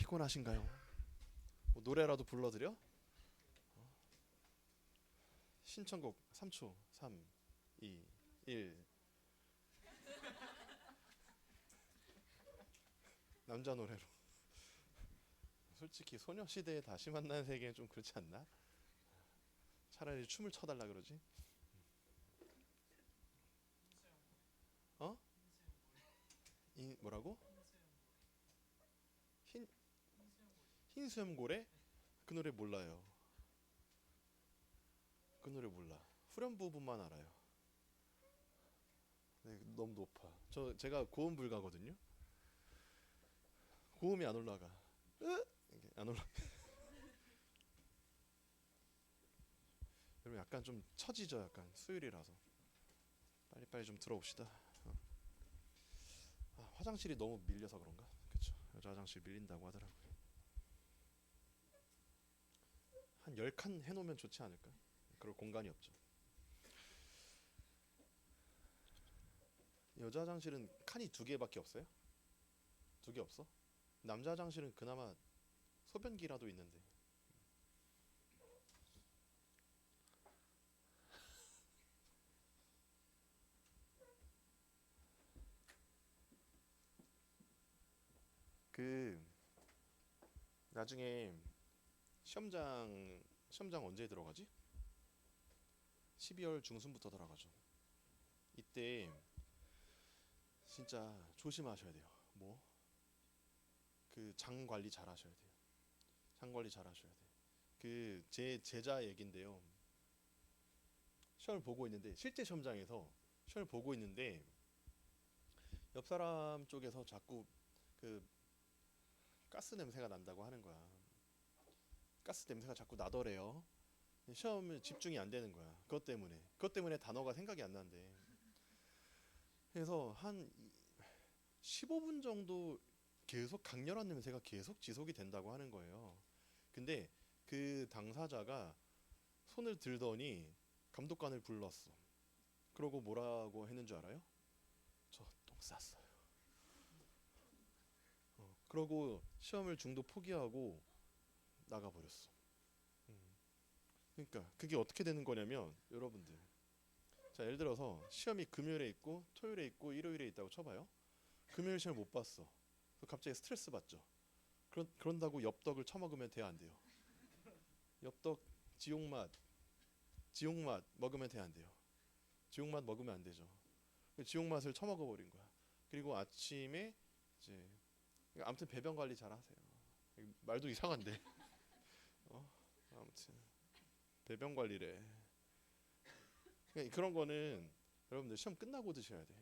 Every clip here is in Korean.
피곤하신가요? 뭐 노래라도 불러드려? 신청곡 3초. 3, 2, 1. 남자 노래로. 솔직히 소녀시대에 다시 만나는 세계는 좀 그렇지 않나? 차라리 춤을 춰달라 그러지? 어? 뭐라고? 흰, 흰 수염고래? 그 노래 몰라요. 그 노래 몰라. 후렴 부분만 알아요. 네, 너무 높아. 제가 고음 불가거든요. 고음이 안 올라가. 이게 안 올라. 여러분 약간 좀 처지죠. 약간 수요일이라서 빨리빨리 좀 들어봅시다. 화장실이 너무 밀려서 그런가? 그쵸. 여자 화장실 밀린다고 하더라고요. 한 10칸 해놓으면 좋지 않을까? 그럴 공간이 없죠. 여자 화장실은 칸이 2개밖에 없어요? 2개 없어? 남자 화장실은 그나마 소변기라도 있는데. 그 나중에 시험장 언제 들어가지? 12월 중순부터 들어가죠. 이때 진짜 조심하셔야 돼요. 뭐? 그 장 관리 잘 하셔야 돼요. 장 관리 잘 하셔야 돼요. 그 제 제자 얘긴데요. 시험을 보고 있는데 실제 시험장에서 시험을 보고 있는데 옆 사람 쪽에서 자꾸 그 가스 냄새가 난다고 하는 거야. 가스 냄새가 자꾸 나더래요. 시험에 집중이 안 되는 거야. 그것 때문에 단어가 생각이 안 나는데. 그래서 한 15분 정도 계속 강렬한 냄새가 계속 지속이 된다고 하는 거예요. 근데 그 당사자가 손을 들더니 감독관을 불렀어. 그러고 뭐라고 했는 줄 알아요? 저 똥 쌌어요. 그러고 시험을 중도 포기하고 나가버렸어. 그러니까 그게 어떻게 되는 거냐면 여러분들, 자 예를 들어서 시험이 금요일에 있고 토요일에 있고 일요일에 있다고 쳐봐요. 금요일 시험 못 봤어. 갑자기 스트레스 받죠. 그런다고 엽떡을 처먹으면 돼야 안 돼요? 엽떡 지옥맛 지옥맛 먹으면 돼야 안 돼요? 지옥맛 먹으면 안 되죠. 지옥맛을 처먹어 버린 거야. 그리고 아침에 이제 아무튼 배변 관리 잘 하세요. 말도 이상한데. 어? 아무튼 배변 관리래. 그러니까 그런 거는 여러분들 시험 끝나고 드셔야 돼.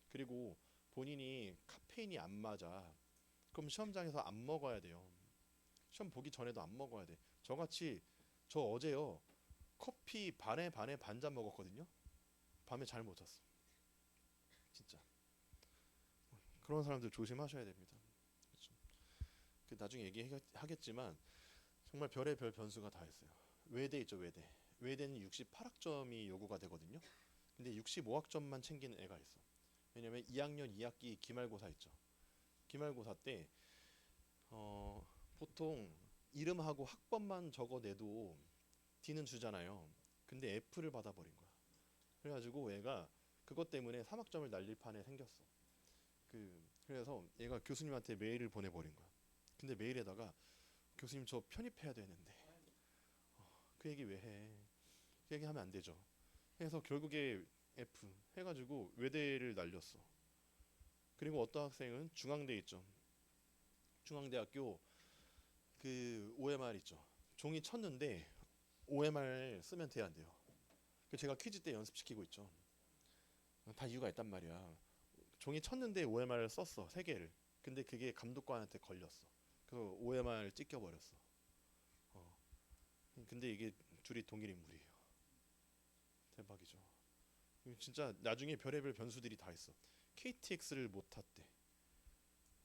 그리고 본인이 카페인이 안 맞아. 그럼 시험장에서 안 먹어야 돼요. 시험 보기 전에도 안 먹어야 돼. 저같이 저 어제요 커피 반에 반 잔 먹었거든요. 밤에 잘 못 잤어. 진짜. 그런 사람들 조심하셔야 됩니다. 그렇죠. 나중에 얘기하겠지만 정말 별의 별 변수가 다 있어요. 외대 있죠, 외대. 외대는 68학점이 요구가 되거든요. 근데 65학점만 챙기는 애가 있어. 왜냐면 2학년 2학기 기말고사 있죠. 기말고사 때 보통 이름하고 학번만 적어내도 D는 주잖아요. 근데 F를 받아버린 거야. 그래가지고 얘가 그것 때문에 3학점을 날릴 판에 생겼어. 그래서 얘가 교수님한테 메일을 보내버린 거야. 근데 메일에다가 교수님 저 편입해야 되는데 그 얘기 왜 해? 그 얘기 하면 안 되죠. 그래서 결국에 F 해가지고 외대를 날렸어. 그리고 어떤 학생은 중앙대 있죠. 중앙대학교 그 OMR 있죠. 종이 쳤는데 OMR 쓰면 돼야 안 돼요. 제가 퀴즈 때 연습시키고 있죠. 다 이유가 있단 말이야. 종이 쳤는데 OMR을 썼어. 3개를. 근데 그게 감독관한테 걸렸어. 그래서 OMR 찢겨버렸어. 어. 근데 이게 둘이 동일 인물이에요. 대박이죠. 진짜 나중에 별의별 변수들이 다 있어. KTX를 못 탔대.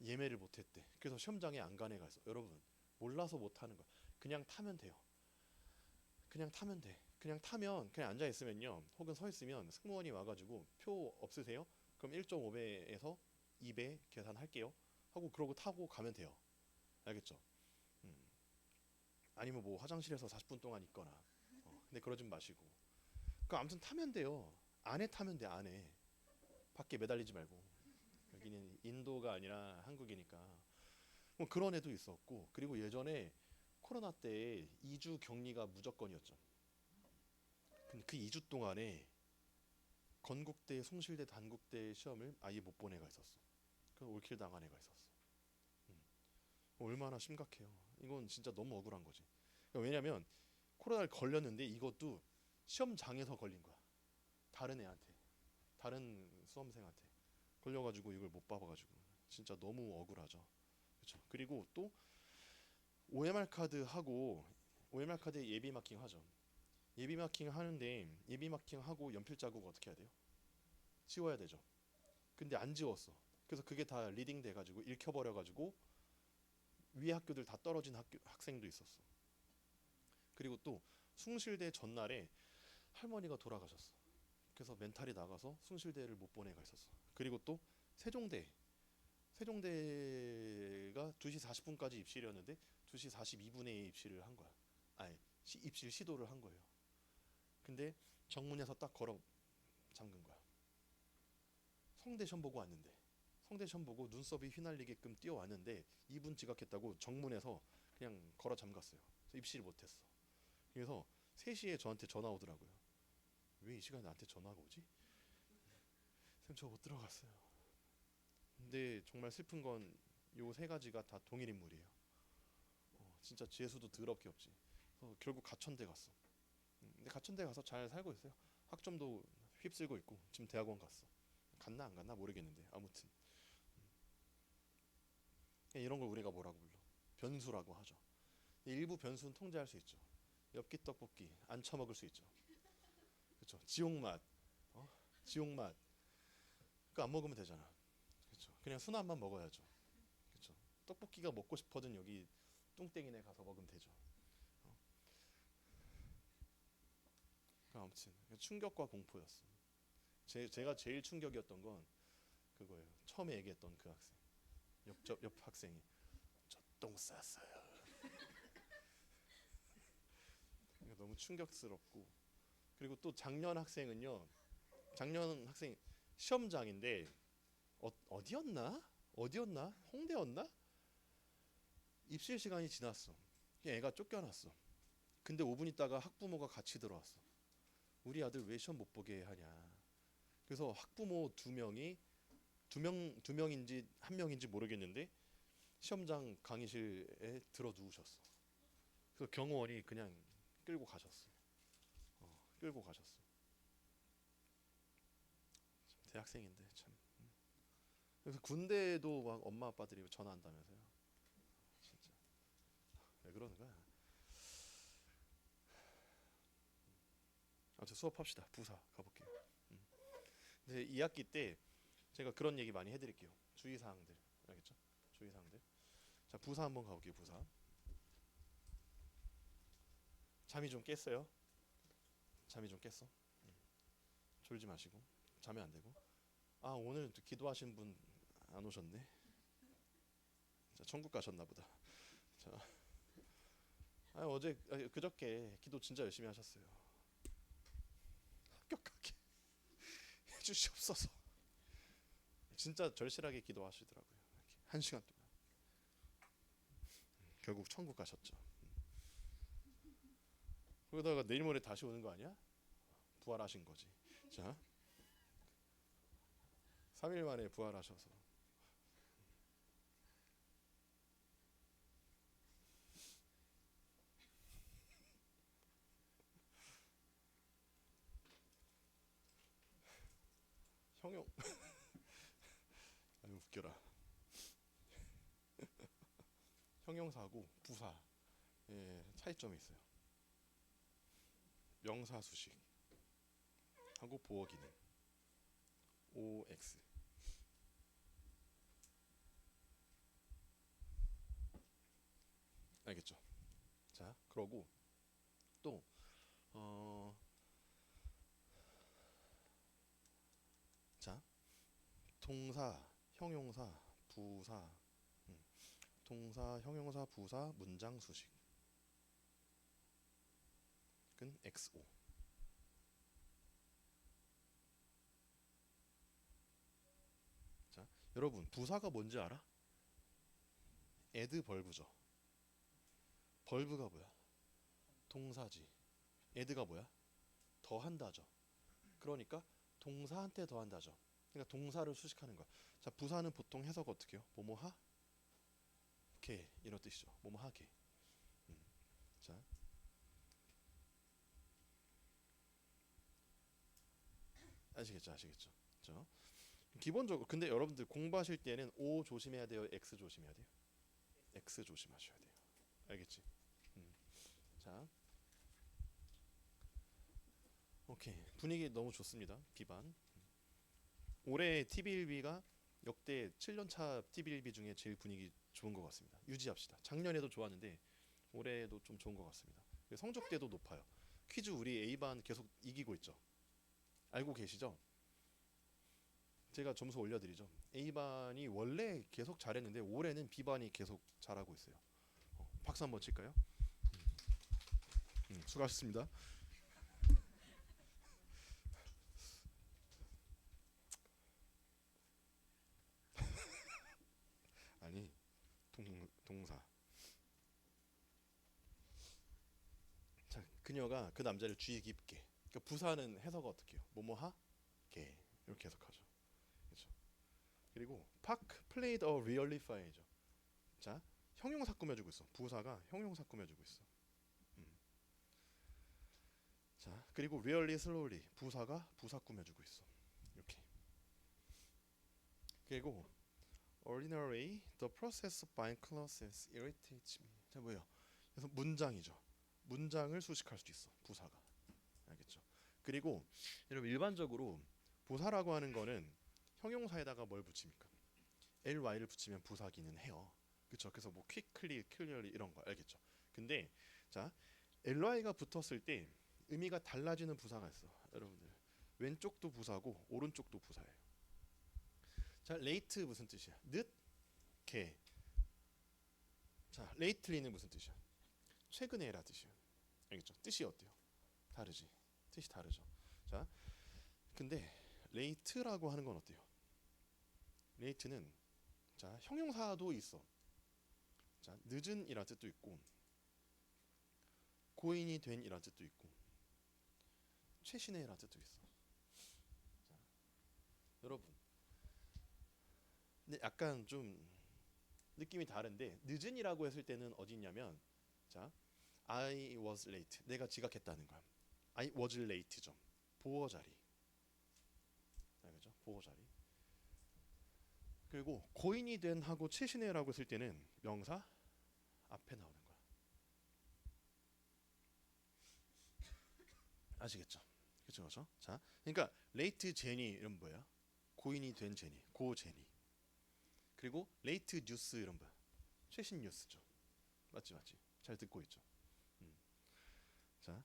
예매를 못 했대. 그래서 시험장에 안 간 애가 있어. 여러분, 몰라서 못 하는 거야. 그냥 타면 돼요. 그냥 타면 돼. 그냥 타면 그냥 앉아 있으면요. 혹은 서 있으면 승무원이 와가지고 표 없으세요? 그럼 1.5배에서 2배 계산할게요. 하고 그러고 타고 가면 돼요. 알겠죠? 아니면 뭐 화장실에서 40분 동안 있거나. 근데 그러진 마시고. 그 아무튼 타면 돼요. 안에 타면 돼, 안에. 밖에 매달리지 말고. 여기는 인도가 아니라 한국이니까. 뭐 그런 애도 있었고, 그리고 예전에 코로나 때 2주 격리가 무조건이었죠. 근데 그 2주 동안에 건국대, 송실대, 단국대 시험을 아예 못 본 애가 있었어. 그 올킬 당한 애가 있었어. 음. 얼마나 심각해요. 이건 진짜 너무 억울한 거지. 그러니까 왜냐면 코로나를 걸렸는데 이것도 시험장에서 걸린 거야. 다른 애한테, 다른 수험생한테 걸려가지고 이걸 못 봐봐가지고 진짜 너무 억울하죠. 그렇죠. 그리고 또 OMR 카드 하고 OMR 카드 예비 마킹 하죠. 예비 마킹 하는데 예비 마킹 하고 연필 자국 어떻게 해야 돼요? 지워야 되죠. 근데 안 지웠어. 그래서 그게 다 리딩 돼가지고 읽혀버려가지고 위에 학교들 다 떨어진 학생도 있었어. 그리고 또 숭실대 전날에 할머니가 돌아가셨어. 그래서 멘탈이 나가서 숭실대를 못 본 애가 있었어. 그리고 또 세종대 세종대가 2시 40분까지 입실이었는데 2시 42분에 입실을 한 거야. 아니 입실 시도를 한 거예요. 근데 정문에서 딱 걸어 잠근 거야. 성대 시험 보고 왔는데 성대 시험 보고 눈썹이 휘날리게끔 뛰어왔는데 2분 지각했다고 정문에서 그냥 걸어 잠갔어요. 그래서 입실 못했어. 그래서 3시에 저한테 전화 오더라고요. 왜 이 시간에 나한테 전화가 오지? 쌤 저 못 들어갔어요. 근데 정말 슬픈 건 요 3가지가 다 동일 인물이에요. 진짜 재수도 더럽게 없지. 그래서 결국 가천대 갔어. 근데 가천대 가서 잘 살고 있어요. 학점도 휩쓸고 있고 지금 대학원 갔어. 갔나 안 갔나 모르겠는데 아무튼 이런 걸 우리가 뭐라고 불러? 변수라고 하죠. 일부 변수는 통제할 수 있죠. 엽기 떡볶이 안 처먹을 수 있죠. 그렇죠. 지옥맛, 어? 지옥맛 그거 안 먹으면 되잖아. 그렇죠. 그냥 순한만 먹어야죠. 그렇죠. 떡볶이가 먹고 싶어든 여기 뚱땡이네 가서 먹으면 되죠. 어? 아무튼 충격과 공포였어. 제가 제일 충격이었던 건 그거예요. 처음에 얘기했던 그 학생, 옆 학생이 저 똥 쌌어요. 너무 충격스럽고 그리고 또 작년 학생은요. 작년 학생 시험장인데 어디였나? 어디였나? 홍대였나? 입실 시간이 지났어. 애가 쫓겨났어. 근데 5분 있다가 학부모가 같이 들어왔어. 우리 아들 왜 시험 못 보게 하냐. 그래서 학부모 2명이 두 명인지 1명인지 모르겠는데 시험장 강의실에 들어 누우셨어. 그래서 경호원이 그냥 끌고 가셨어. 끌고 가셨어. 대학생인데 참. 그래서 군대도 막 엄마 아빠들이 전화한다면서요. 진짜 왜 그러는 거야? 아무튼 수업합시다. 부사 가볼게요. 근데 2학기 때 제가 그런 얘기 많이 해드릴게요. 주의사항들 알겠죠? 주의사항들. 자 부사 한번 가볼게요. 부사. 잠이 좀 깼어요? 잠이 좀 깼어? 졸지 마시고 자면 안 되고. 아 오늘 기도하신 분 안 오셨네. 자 천국 가셨나 보다. 자 어제 그저께 기도 진짜 열심히 하셨어요. 합격하게 해주시옵소서. 진짜 절실하게 기도하시더라고요. 1시간 동안. 결국 천국 가셨죠. 그러다가 내일 모레 다시 오는 거 아니야? 부활하신 거지. 자 3일 만에 부활하셔서 형용 아유 웃겨라. 형용사하고 부사 예, 차이점이 있어요. 명사수식 하고 보어 기능 OX 알겠죠? 자 그러고 또 어, 자 동사, 형용사, 부사 동사, 형용사, 부사, 문장 수식 작은 XO. 자, 여러분 부사가 뭔지 알아? add 벌브죠. 벌브가 뭐야? 동사지. add가 뭐야? 더한다죠. 그러니까 동사한테 더한다죠. 그러니까 동사를 수식하는 거야. 자, 부사는 보통 해석 어떻게 해요? 뭐뭐 하게 이런 뜻이죠. 뭐뭐 하게. 자, 아시겠죠, 아시겠죠. 자, 기본적으로 근데 여러분들 공부하실 때는 O 조심해야 돼요, X 조심해야 돼요. X 조심하셔야 돼요. 알겠지? 자, 오케이. 분위기 너무 좋습니다. 비반. 올해 TB1B가 역대 7년차 TB1B 중에 제일 분위기 좋은 것 같습니다. 유지합시다. 작년에도 좋았는데 올해도 좀 좋은 것 같습니다. 성적대도 높아요. 퀴즈 우리 A반 계속 이기고 있죠. 알고 계시죠? 제가 점수 올려드리죠. A반이 원래 계속 잘했는데 올해는 B반이 계속 잘하고 있어요. 박수 한번 칠까요? 수고하셨습니다. 아니 동사. 자, 그녀가 그 남자를 주의 깊게. 그러니까 부사는 해석가 어떻게 해요? 뭐뭐 하게 이렇게 해석하죠. 그렇죠. 그리고 파크 played a really fine죠. 자, 형용사 꾸며주고 있어. 부사가 형용사 꾸며주고 있어. 음. 자, 그리고 really slowly 부사가 부사 꾸며주고 있어. 이렇게. 그리고 ordinary the process of buying clothes irritates me. 자, 뭐예요? 그래서 문장이죠. 문장을 수식할 수 있어. 부사가. 알겠죠? 그리고 여러분 일반적으로 부사라고 하는 거는 형용사에다가 뭘 붙입니까? ly를 붙이면 부사기는 해요. 그렇죠? 그래서 뭐 quickly, clearly 이런 거 알겠죠? 근데 자, ly가 붙었을 때 의미가 달라지는 부사가 있어. 여러분들 왼쪽도 부사고 오른쪽도 부사예요. 자, late 무슨 뜻이야? 늦게. 자, lately는 무슨 뜻이야? 최근에라 뜻이야. 알겠죠? 뜻이 어때요? 다르지. 뜻이 다르죠. 자, 근데 late라고 하는 건 어때요? late는 자, 형용사도 있어. 자, 늦은이란 뜻도 있고 고인이 된이란 뜻도 있고 최신의란 뜻도 있어. 자, 여러분 근데 약간 좀 느낌이 다른데 늦은이라고 했을 때는 어디냐면 자, I was late. 내가 지각했다는 거야. I was late죠. 보어 자리. 알겠죠? 보어 자리. 그리고 고인이 된 하고 최신의라고 했을 때는 명사 앞에 나오는 거야. 아시겠죠? 그렇죠, 그렇죠. 자, 그러니까 late 제니 이런 뭐야? 고인이 된 제니, 고 제니. 그리고 late 뉴스 이런 뭐야? 최신 뉴스죠. 맞지, 맞지. 잘 듣고 있죠. 음. 자,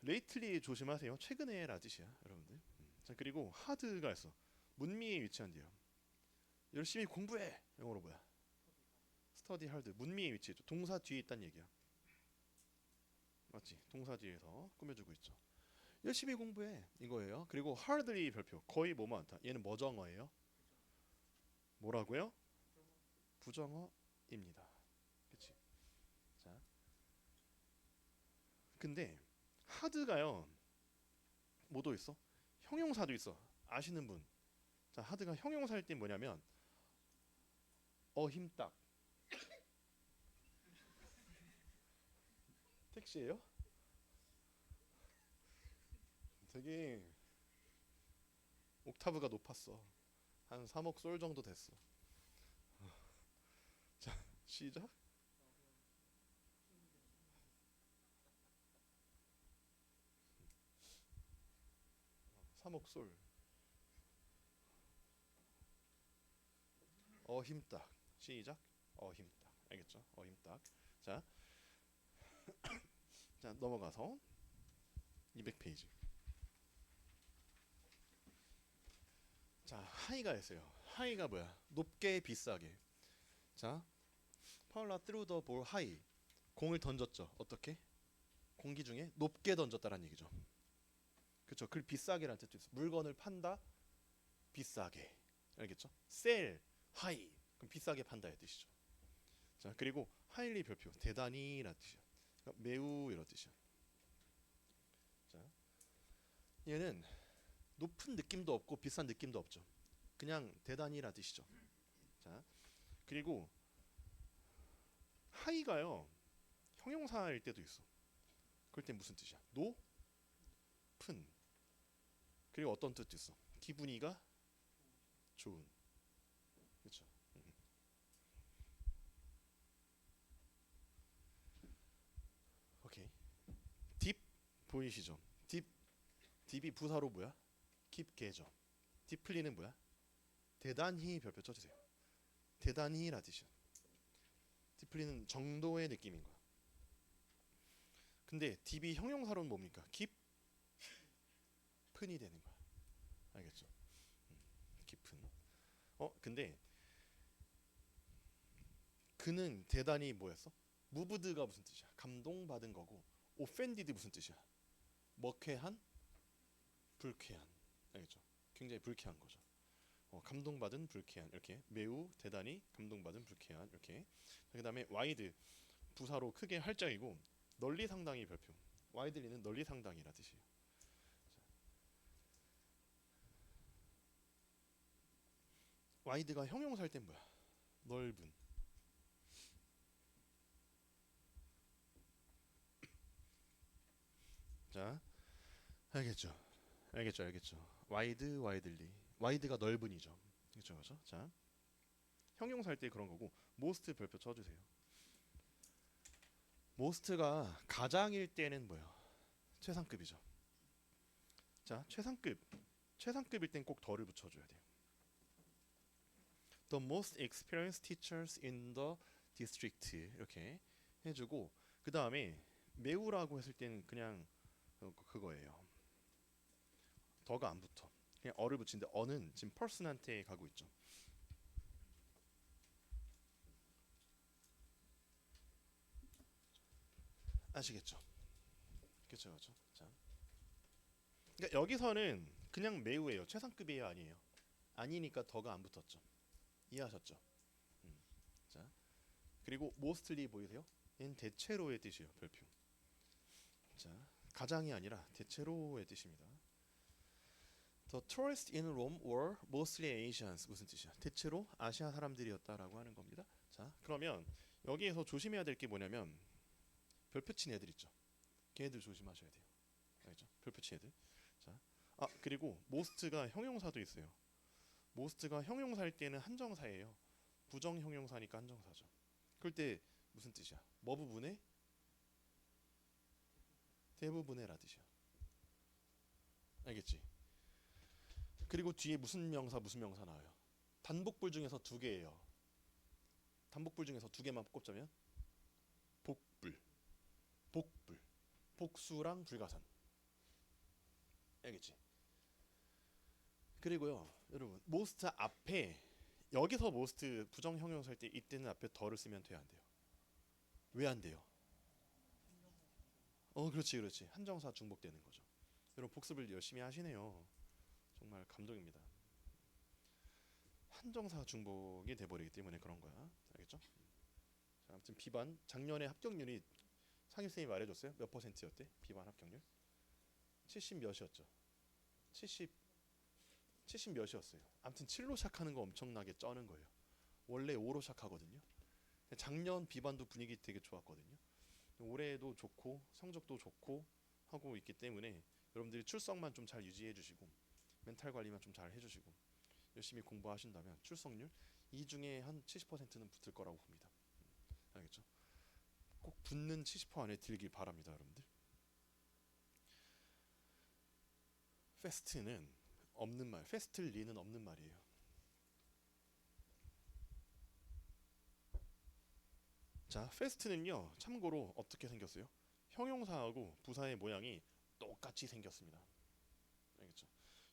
lately 조심하세요. 최근에라 뜻이야, 여러분들. 자, 그리고 hard가 있어. 문미에 위치한대요. 열심히 공부해. 영어로 뭐야? study hard. 문미에 위치해줘. 동사 뒤에 있단 얘기야. 맞지? 동사 뒤에서 꾸며주고 있죠. 열심히 공부해 이거예요. 그리고 hardly 별표 거의 뭐뭐 않다. 얘는 뭐정어예요? 뭐라고요? 부정어입니다. 그렇지? 자, 근데 hard가요. 뭐도 있어? 형용사도 있어. 아시는 분. 자, hard가 형용사일 때 뭐냐면 힘딱. 택시예요? 되게 옥타브가 높았어. 한 3억 솔 정도 됐어. 자, 시작. 3억 솔. 힘딱. 시작. 힘딱. 알겠죠? 힘딱. 자, 자 넘어가서 200페이지. 자, 하이가 있어요. 하이가 뭐야? 높게 비싸게. 자, 파울라 threw the ball high. 공을 던졌죠. 어떻게? 공기 중에 높게 던졌다라는 얘기죠. 그렇죠. 그 비싸게라는 뜻도 있어. 물건을 판다, 비싸게. 알겠죠? sell, high. 그럼 비싸게 판다의 뜻이죠. 자, 그리고 highly 별표, 대단히라는 뜻이야. 그러니까 매우 이런 뜻이야. 자, 얘는 높은 느낌도 없고 비싼 느낌도 없죠. 그냥 대단히라는 뜻이죠. 자, 그리고 high가요 형용사일 때도 있어. 그럴 때 무슨 뜻이야? 높은. 그리고 어떤 뜻도 있어. 기분이가 좋은. 그렇죠. 오케이. 딥 보이시죠? 딥이 부사로 뭐야? 깊게죠. 딥플리는 뭐야? 대단히 별표 쳐주세요. 대단히라 뜻이야. 딥플리는 정도의 느낌인 거야. 근데 딥이 형용사로는 뭡니까? 깊은이 되는 거야. 알겠죠? 깊은. 근데 그는 대단히 뭐였어? 무브드가 무슨 뜻이야? 감동받은 거고, 오펜디드 무슨 뜻이야? 먹회한, 불쾌한. 알겠죠? 굉장히 불쾌한 거죠. 감동받은, 불쾌한. 이렇게 매우, 대단히, 감동받은, 불쾌한. 이렇게. 그다음에 와이드 부사로 크게 활짝이고 널리 상당히 별표. 와이드리는 널리 상당이라 뜻이에요. 와이드가 형용사일 땐 뭐야? 넓은. 자, 알겠죠? 알겠죠? 와이드, 와이들리. 와이드가 넓은이죠. 그렇죠? 자, 형용사일 때 그런 거고, most 별표 쳐주세요. most가 가장일 때는 뭐예요? 최상급이죠. 자, 최상급일 땐 꼭 더를 붙여줘야 돼요. The most experienced teachers in the district 이렇게 해주고, 그 다음에 매우라고 했을 때는 그냥 그거예요. 더가 안 붙어. 그냥 어를 붙이는데 어는 지금 person한테 가고 있죠. 아시겠죠? 그렇죠. 자, 그러니까 여기서는 그냥 매우예요. 최상급이에요, 아니에요? 아니니까 더가 안 붙었죠. 이해하셨죠? 자, 그리고 mostly 보이세요? 얘는 대체로의 뜻이에요. 별표. 자, 가장이 아니라 대체로의 뜻입니다. The tourists in Rome were mostly Asians. 무슨 뜻이야? 대체로 아시아 사람들이었다라고 하는 겁니다. 자, 그러면 여기에서 조심해야 될 게 뭐냐면 별표 친 애들 있죠. 걔네들 조심하셔야 돼요. 알겠죠? 별표 친 애들. 자, 그리고 most가 형용사도 있어요. most가 형용사일 때는 한정사예요. 부정 형용사니까 한정사죠. 그럴 때 무슨 뜻이야? 뭐 부분에? 대부분에라 뜻이야. 알겠지? 그리고 뒤에 무슨 명사 나와요? 단복불 중에서 두 개예요. 단복불 중에서 두 개만 꼽자면 복불, 복수랑 불가산. 알겠지? 그리고요, 여러분, most 앞에 여기서 most 부정 형용사일 때 이때는 앞에 더를 쓰면 돼요, 안 돼요? 왜 안 돼요? 그렇지. 한정사 중복되는 거죠. 여러분 복습을 열심히 하시네요. 정말 감동입니다. 한정사 중복이 돼버리기 때문에 그런 거야. 알겠죠? 자, 아무튼 비반 작년에 합격률이 상임쌤이 말해줬어요. 몇 %였대? 비반 합격률? 70 몇이었죠? 70 몇이었어요. 아무튼 7로 시작하는 거 엄청나게 쩌는 거예요. 원래 5로 시작하거든요. 작년 비반도 분위기 되게 좋았거든요. 올해도 좋고 성적도 좋고 하고 있기 때문에 여러분들이 출석만 좀 잘 유지해 주시고 멘탈 관리만 좀 잘 해주시고 열심히 공부하신다면 출석률 이 중에 한 70%는 붙을 거라고 봅니다. 알겠죠? 꼭 붙는 70% 안에 들길 바랍니다, 여러분들. 페스트는 없는 말, 페스틀리는 없는 말이에요. 자, 페스트는요, 참고로 어떻게 생겼어요? 형용사하고 부사의 모양이 똑같이 생겼습니다. 알겠죠?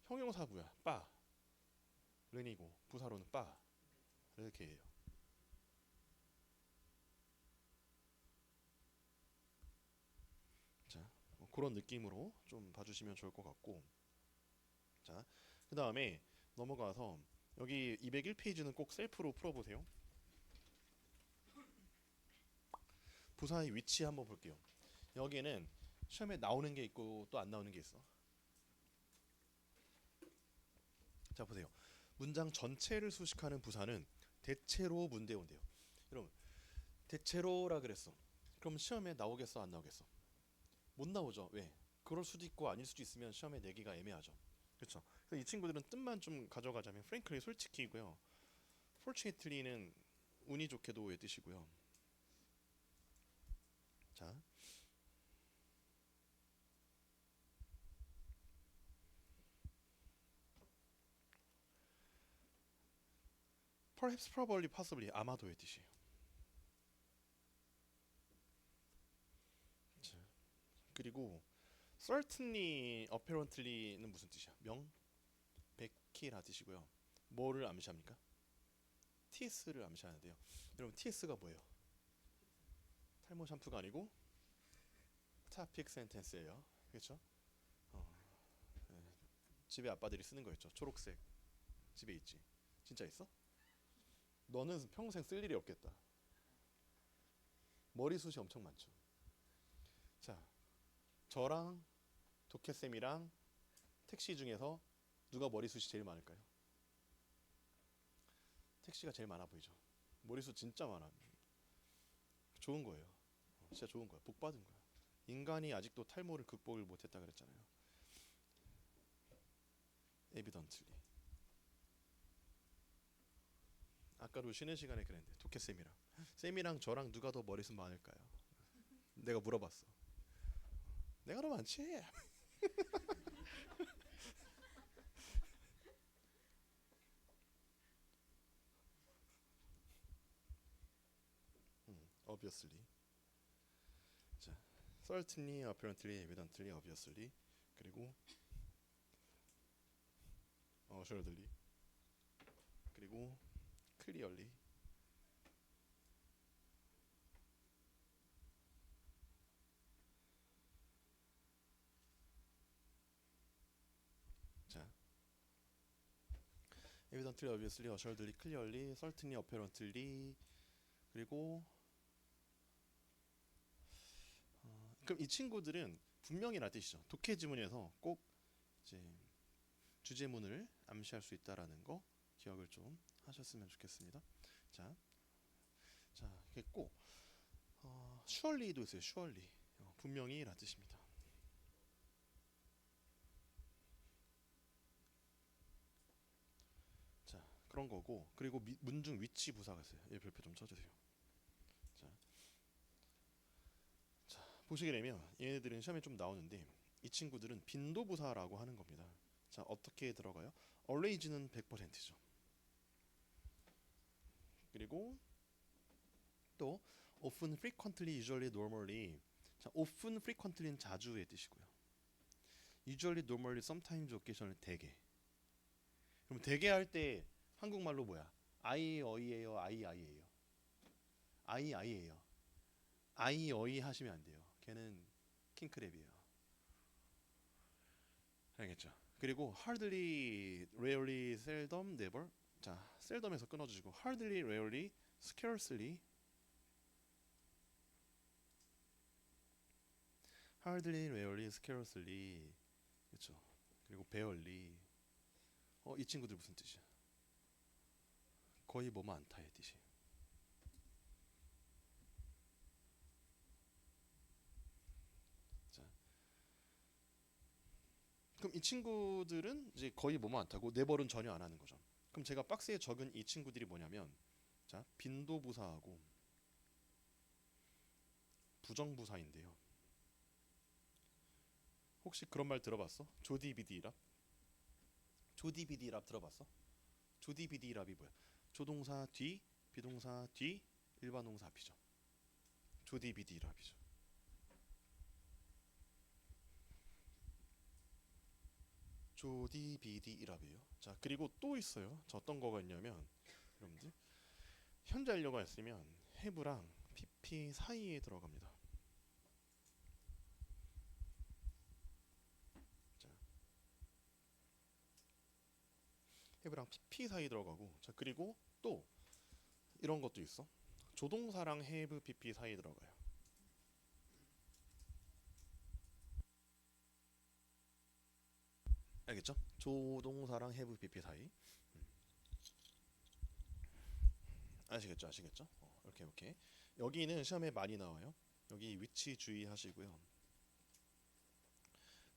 형용사구야, 빠, 른이고 부사로는 빠 이렇게 해요. 자, 그런 느낌으로 좀 봐주시면 좋을 것 같고, 자, 그 다음에 넘어가서 여기 201페이지는 꼭 셀프로 풀어보세요. 부사의 위치 한번 볼게요. 여기에는 시험에 나오는 게 있고 또 안 나오는 게 있어. 자, 보세요. 문장 전체를 수식하는 부사는 대체로 문대에 온대요. 여러분, 대체로라 그랬어. 그럼 시험에 나오겠어, 안 나오겠어? 못 나오죠. 왜? 그럴 수도 있고 아닐 수도 있으면 시험에 내기가 애매하죠. 그렇죠? 그래서 이 친구들은 뜻만 좀 가져가자면 frankly 솔직히고요. fortunately는 운이 좋게도의 뜻이고요. 자, perhaps, probably, possibly 아마도의 뜻이에요. 자, 그리고 certainly, apparently는 무슨 뜻이야? 백키라 뜻이고요. 뭐를 암시합니까? ts를 암시하는데요. 여러분 ts가 뭐예요? 탈모 샴푸가 아니고 topic sentence예요. 그렇죠? 어, 네. 집에 아빠들이 쓰는 거 있죠. 초록색 집에 있지. 진짜 있어? 너는 평생 쓸 일이 없겠다. 머리숱이 엄청 많죠. 자, 저랑 도케쌤이랑 택시 중에서 누가 머리숱이 제일 많을까요? 택시가 제일 많아 보이죠. 머리숱 진짜 많아. 좋은 거예요. 진짜 좋은 거야. 복 받은 거야. 인간이 아직도 탈모를 극복을 못했다 그랬잖아요. evidently. 아까도 쉬는 시간에 그랬는데 도케쌤이랑 저랑 누가 더 머리숱 많을까요? 내가 물어봤어. 내가 더 많지. obviously. 자, certainly, apparently, evidently, obviously. 그리고 assuredly. 그리고 clearly. 자, evidently, obviously, assuredly, clearly, certainly, apparently. 그리고 그럼 이 친구들은 분명히란 뜻이죠. 독해 지문에서 꼭 이제 주제문을 암시할 수 있다라는 거 기억을 좀 하셨으면 좋겠습니다. 자, 됐고 surely도 있어요. surely 분명히란 뜻입니다. 자, 그런 거고 그리고 문중 위치 부사가 있어요. 얘 별표 좀 쳐주세요. 자, 보시게 되면 얘네들은 시험에 좀 나오는데 이 친구들은 빈도부사라고 하는 겁니다. 자, 어떻게 들어가요? always는 100%죠. 그리고 또 often, frequently, usually, normally. 자, often, frequently는 자주의 뜻이고요. usually, normally, sometimes, occasionally 대개. 그럼 대개 할 때 한국말로 뭐야? I, 어이예요, I, I예요. I, I예요. I, 어이 하시면 안 돼요. 걔는 킹크랩이에요. 알겠죠? 그리고 hardly, rarely, seldom, never. 자, seldom에서 끊어주시고 hardly, rarely, scarcely. hardly, rarely, scarcely. 그렇죠? 그리고 barely. 이 친구들 무슨 뜻이야? 거의 뭐만 않다의 뜻이. 자, 그럼 이 친구들은 이제 거의 뭐만 않다고 네버는 전혀 안 하는 거죠. 그럼 제가 박스에 적은 이 친구들이 뭐냐면, 자, 빈도부사하고 부정부사인데요. 혹시 그런 말 들어봤어? 조디비디랍? 조디비디랍 들어봤어? 조디비디랍이 뭐야? 조동사 뒤, 비동사 뒤, 일반 동사 앞이죠. 조디비디랍이죠. 조디비디랍이에요. 자, 그리고 또 있어요. 저 어떤 거가 있냐면, 여러분들 현재 완료가 있으면 have랑 pp 사이에 들어갑니다. have랑 pp 사이 들어가고. 자, 그리고 또 이런 것도 있어. 조동사랑 have pp 사이 들어가요. 알겠죠? 조동사랑 have pp 사이. 아시겠죠? 아시겠죠? 이렇게 여기는 시험에 많이 나와요. 여기 위치 주의하시고요.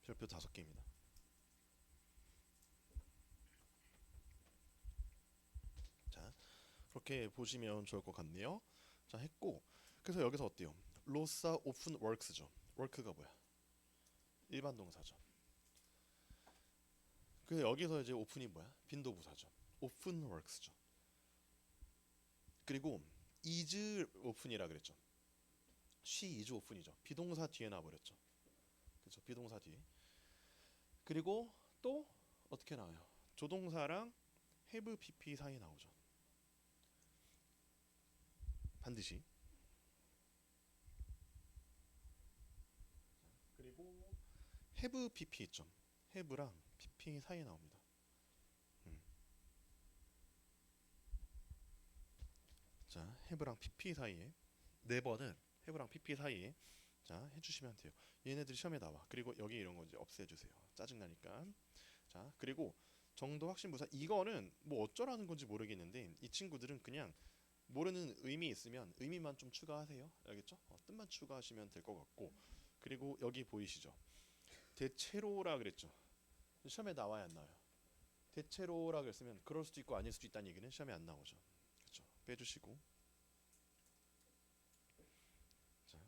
별표 5개입니다. 자, 그렇게 보시면 좋을 것 같네요. 자, 했고, 그래서 여기서 어때요? 로사 오픈 워크스죠. 워크가 뭐야? 일반 동사죠. 그 여기서 이제 오픈이 뭐야? 빈도부사죠. 오픈 워크스죠. 그리고 is 오픈이라 그랬죠. she is 오픈이죠. 비동사 뒤에 놔버렸죠. 그렇죠. 비동사 뒤에. 그리고 또 어떻게 나와요? 조동사랑 have pp 사이 나오죠. 반드시. 그리고 have pp 있죠. have랑 pp 사이에 나옵니다. 자, have랑 pp 사이에 4번은 have랑 pp 사이에 자 해주시면 돼요. 얘네들이 시험에 나와. 그리고 여기 이런 거 이제 없애주세요. 짜증나니까. 자, 그리고 정도 확신부사 이거는 뭐 어쩌라는 건지 모르겠는데 이 친구들은 그냥 모르는 의미 있으면 의미만 좀 추가하세요. 알겠죠? 뜻만 추가하시면 될 것 같고. 그리고 여기 보이시죠? 대체로라 그랬죠. 시험에 나와야 안 나와요. 대체로라 그랬으면 그럴 수도 있고 아닐 수도 있다는 얘기는 시험에 안 나오죠. 그렇죠? 빼주시고. 자,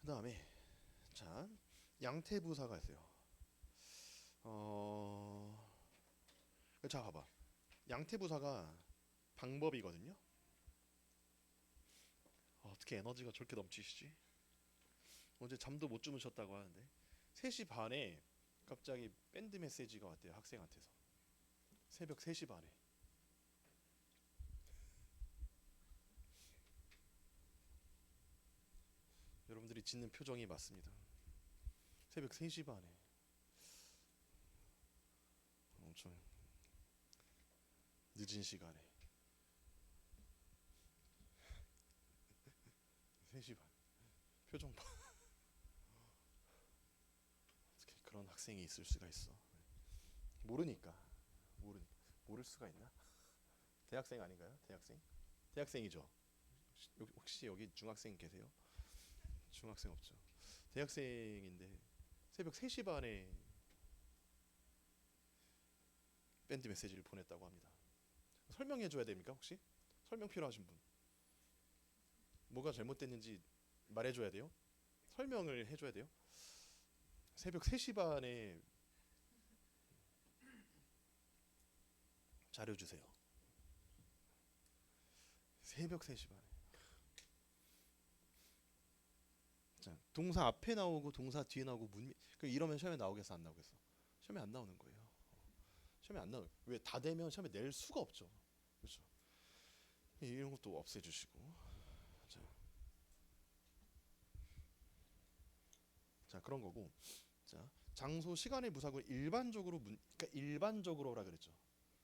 그다음에 자 양태부사가 있어요. 자 봐봐. 양태부사가 방법이거든요. 어떻게 에너지가 저렇게 넘치시지? 어제 잠도 못 주무셨다고 하는데 3시 반에 갑자기 밴드 메시지가 왔대요. 학생한테서. 새벽 3시 반에. 여러분들이 짓는 표정이 맞습니다. 새벽 3시 반에. 엄청 늦은 시간에. 3시 반. 표정 봐. 어떻게 그런 학생이 있을 수가 있어. 모르니까. 모를 수가 있나? 대학생 아닌가요? 대학생? 대학생이죠. 혹시 여기 중학생 계세요? 중학생 없죠. 대학생인데 새벽 3시 반에 밴드 메시지를 보냈다고 합니다. 설명해 줘야 됩니까 혹시? 설명 필요하신 분? 뭐가 잘못됐는지 말해 줘야 돼요? 설명을 해 줘야 돼요? 새벽 3시 반에 자료 주세요. 새벽 3시 반에. 자, 동사 앞에 나오고 동사 뒤에 나오고 이러면 시험에 나오겠어 안 나오겠어? 시험에 안 나오는 거예요. 시험에 안 나와요. 왜 다 되면 시험에 낼 수가 없죠. 그렇죠? 이런 것도 없애주시고. 자, 자 그런 거고. 자, 장소 시간의 부사고 일반적으로 그러니까 일반적으로라 그랬죠.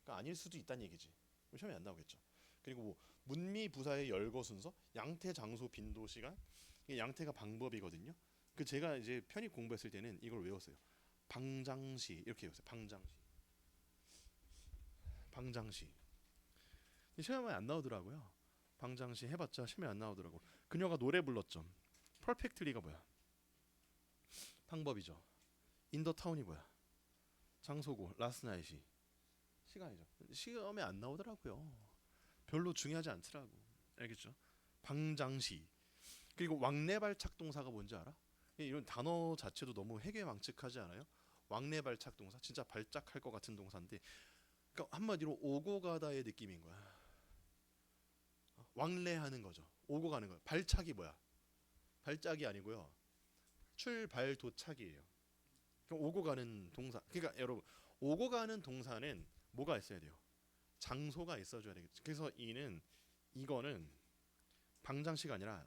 그러니까 아닐 수도 있다는 얘기지. 그럼 시험에 안 나오겠죠. 그리고 뭐 문미 부사의 열거 순서, 양태, 장소, 빈도, 시간. 이게 양태가 방법이거든요. 그 제가 이제 편입 공부했을 때는 이걸 외웠어요. 방장시 이렇게 외웠어요. 방장시. 방장시. 시험에 안 나오더라고요. 방장시 해봤자 시험에 안 나오더라고. 그녀가 노래 불렀죠. 퍼펙트리가 뭐야? 방법이죠. 인더타운이 뭐야? 장소고 라스나잇이 시간이죠. 시험에 안 나오더라고요. 별로 중요하지 않더라고. 알겠죠? 방장시. 그리고 왕래발착 동사가 뭔지 알아? 이런 단어 자체도 너무 해괴망측하지 않아요? 왕래발착 동사 진짜 발작할 것 같은 동사인데 그러니까 한마디로 오고 가다의 느낌인 거야. 왕래하는 거죠. 오고 가는 거야. 발착이 뭐야? 발작이 아니고요. 출발 도착이에요. 그러니까 오고 가는 동사. 그러니까 여러분 오고 가는 동사는 뭐가 있어야 돼요? 장소가 있어줘야 되겠죠. 그래서 이거는 방장시가 아니라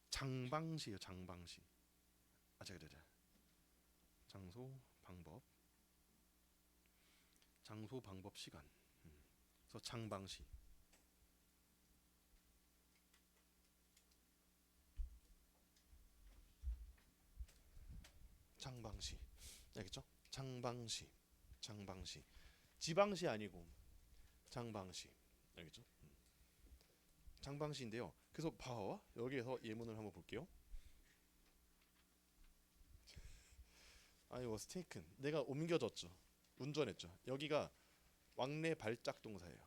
장방시예요. 장방시. 자. 장소 방법. 장소, 방법, 시간. 그래서 장방시. 장방시. 알겠죠? 장방시. 장방시. 지방시 아니고 장방시. 알겠죠? 장방시인데요. 그래서 봐봐. 여기에서 예문을 한번 볼게요. I was taken. 내가 옮겨졌죠. 운전했죠. 여기가 왕래 발작 동사예요.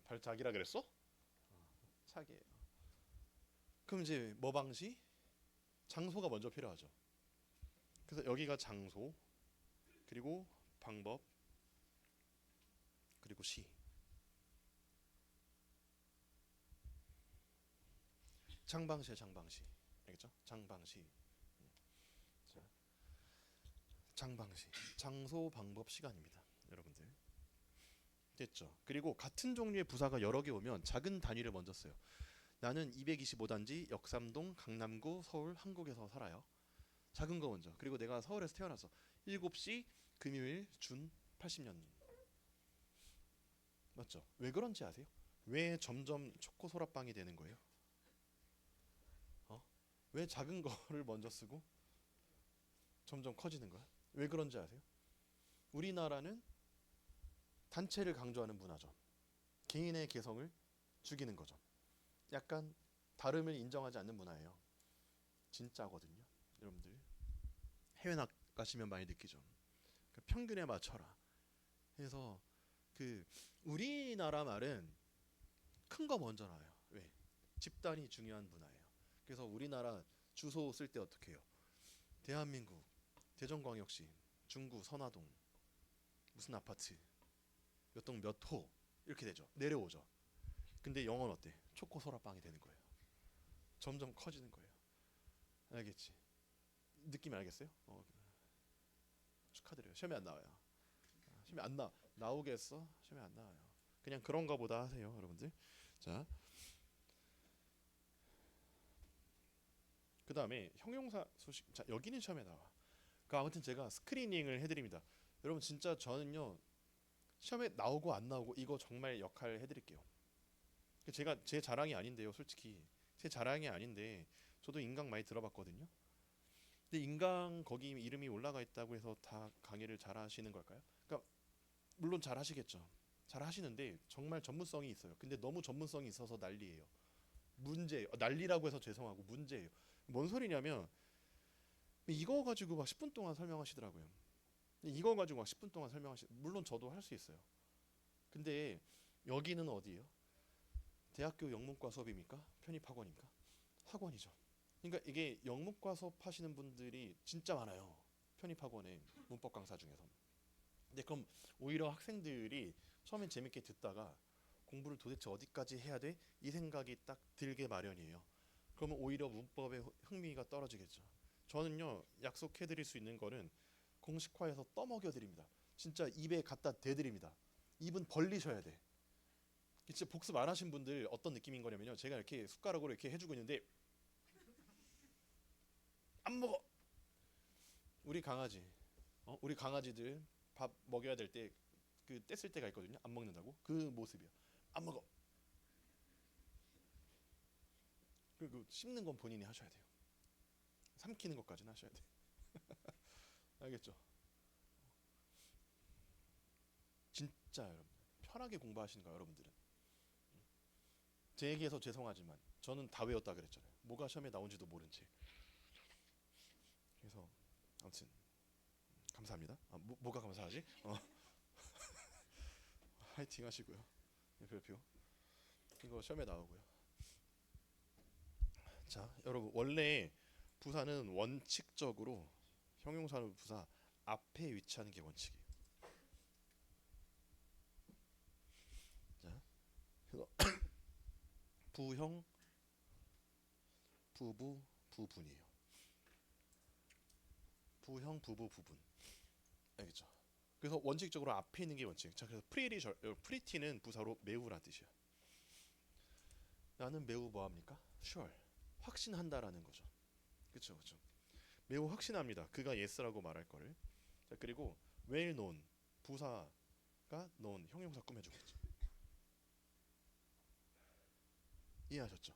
발작이라 그랬어? 차기예요. 그럼 이제 뭐 방시? 장소가 먼저 필요하죠. 그래서 여기가 장소, 그리고 방법, 그리고 시. 장방시야, 장방시. 알겠죠? 장방시. 자, 장방시. 장소, 방법, 시간입니다. 여러분들. 됐죠? 그리고 같은 종류의 부사가 여러 개 오면 작은 단위를 먼저 써요. 나는 225단지 역삼동 강남구 서울 한국에서 살아요. 작은 거 먼저. 그리고 내가 서울에서 태어났어. 7시 금요일 준 80년. 맞죠? 왜 그런지 아세요? 왜 점점 초코 소라빵이 되는 거예요? 어? 왜 작은 거를 먼저 쓰고 점점 커지는 거야? 왜 그런지 아세요? 우리나라는 단체를 강조하는 문화죠. 개인의 개성을 죽이는 거죠. 약간 다름을 인정하지 않는 문화예요. 진짜거든요. 여러분들 해외 나가시면 많이 느끼죠. 그러니까 평균에 맞춰라. 그래서 그 우리나라 말은 큰 거 먼저 나와요. 왜? 집단이 중요한 문화예요. 그래서 우리나라 주소 쓸 때 어떻게 해요? 대한민국 대전광역시 중구 선화동 무슨 아파트 몇 동 몇 호 이렇게 되죠. 내려오죠. 근데 영어는 어때? 초코 소라빵이 되는 거예요. 점점 커지는 거예요. 알겠지? 느낌 알겠어요? 축하드려요. 시험에 안 나와요. 시험에 안 나오겠어? 시험에 안 나와요. 그냥 그런가 보다 하세요, 여러분들. 자, 그 다음에 형용사 소식. 자, 여기는 시험에 나와. 그 아무튼 제가 스크리닝을 해드립니다. 여러분 진짜 저는요 시험에 나오고 안 나오고 이거 정말 역할 해드릴게요. 제가 제 자랑이 아닌데요, 솔직히 제 자랑이 아닌데 저도 인강 많이 들어봤거든요. 근데 인강 거기 이름이 올라가 있다고 해서 다 강의를 잘 하시는 걸까요? 그러니까 물론 잘 하시겠죠. 잘 하시는데 정말 전문성이 있어요. 근데 너무 전문성이 있어서 난리예요. 문제예요. 난리라고 해서 죄송하고 문제예요. 뭔 소리냐면 이거 가지고 막 10분 동안 설명하시더라고요. 이거 가지고 막 10분 동안 물론 저도 할 수 있어요. 근데 여기는 어디예요? 대학교 영문과 수업입니까? 편입학원입니까? 학원이죠. 그러니까 이게 영문과 수업 하시는 분들이 진짜 많아요. 편입학원에 문법 강사 중에서. 근데 그럼 오히려 학생들이 처음엔 재밌게 듣다가 공부를 도대체 어디까지 해야 돼? 이 생각이 딱 들게 마련이에요. 그러면 오히려 문법의 흥미가 떨어지겠죠. 저는요 약속해드릴 수 있는 거는 공식화해서 떠먹여드립니다. 진짜 입에 갖다 대드립니다. 입은 벌리셔야 돼. 진짜 복습 안 하신 분들 어떤 느낌인 거냐면요. 제가 이렇게 숟가락으로 이렇게 해주고 있는데 안 먹어. 우리 강아지들 밥 먹여야 될 때 그 뗐을 때가 있거든요. 안 먹는다고 그 모습이야. 안 먹어. 그리고 씹는 건 본인이 하셔야 돼요. 삼키는 것까지는 하셔야 돼. 알겠죠? 진짜 여러분 편하게 공부하시는 거예요, 여러분들은. 제 얘기해서 죄송하지만 저는 다 외웠다 그랬잖아요. 뭐가 시험에 나온지도 모른 채. 그래서 아무튼 감사합니다. 뭐가 감사하지? 화이팅 하시고요. 별표. 이거 시험에 나오고요. 자, 여러분 원래 부사는 원칙적으로 형용사는 부사 앞에 위치하는 게 원칙이에요. 자, 그래서 부형, 부부, 부분이에요. 부형, 부부, 부분. 알겠죠? 그래서 원칙적으로 앞에 있는 게 원칙. 자, 그래서 프리티는 부사로 매우란 뜻이야. 나는 매우 뭐합니까? sure. 확신한다라는 거죠. 그렇죠, 그렇죠. 매우 확신합니다. 그가 yes라고 말할 거를. 자, 그리고 well known 부사가 known 형용사 꾸며주겠죠. 이해하셨죠?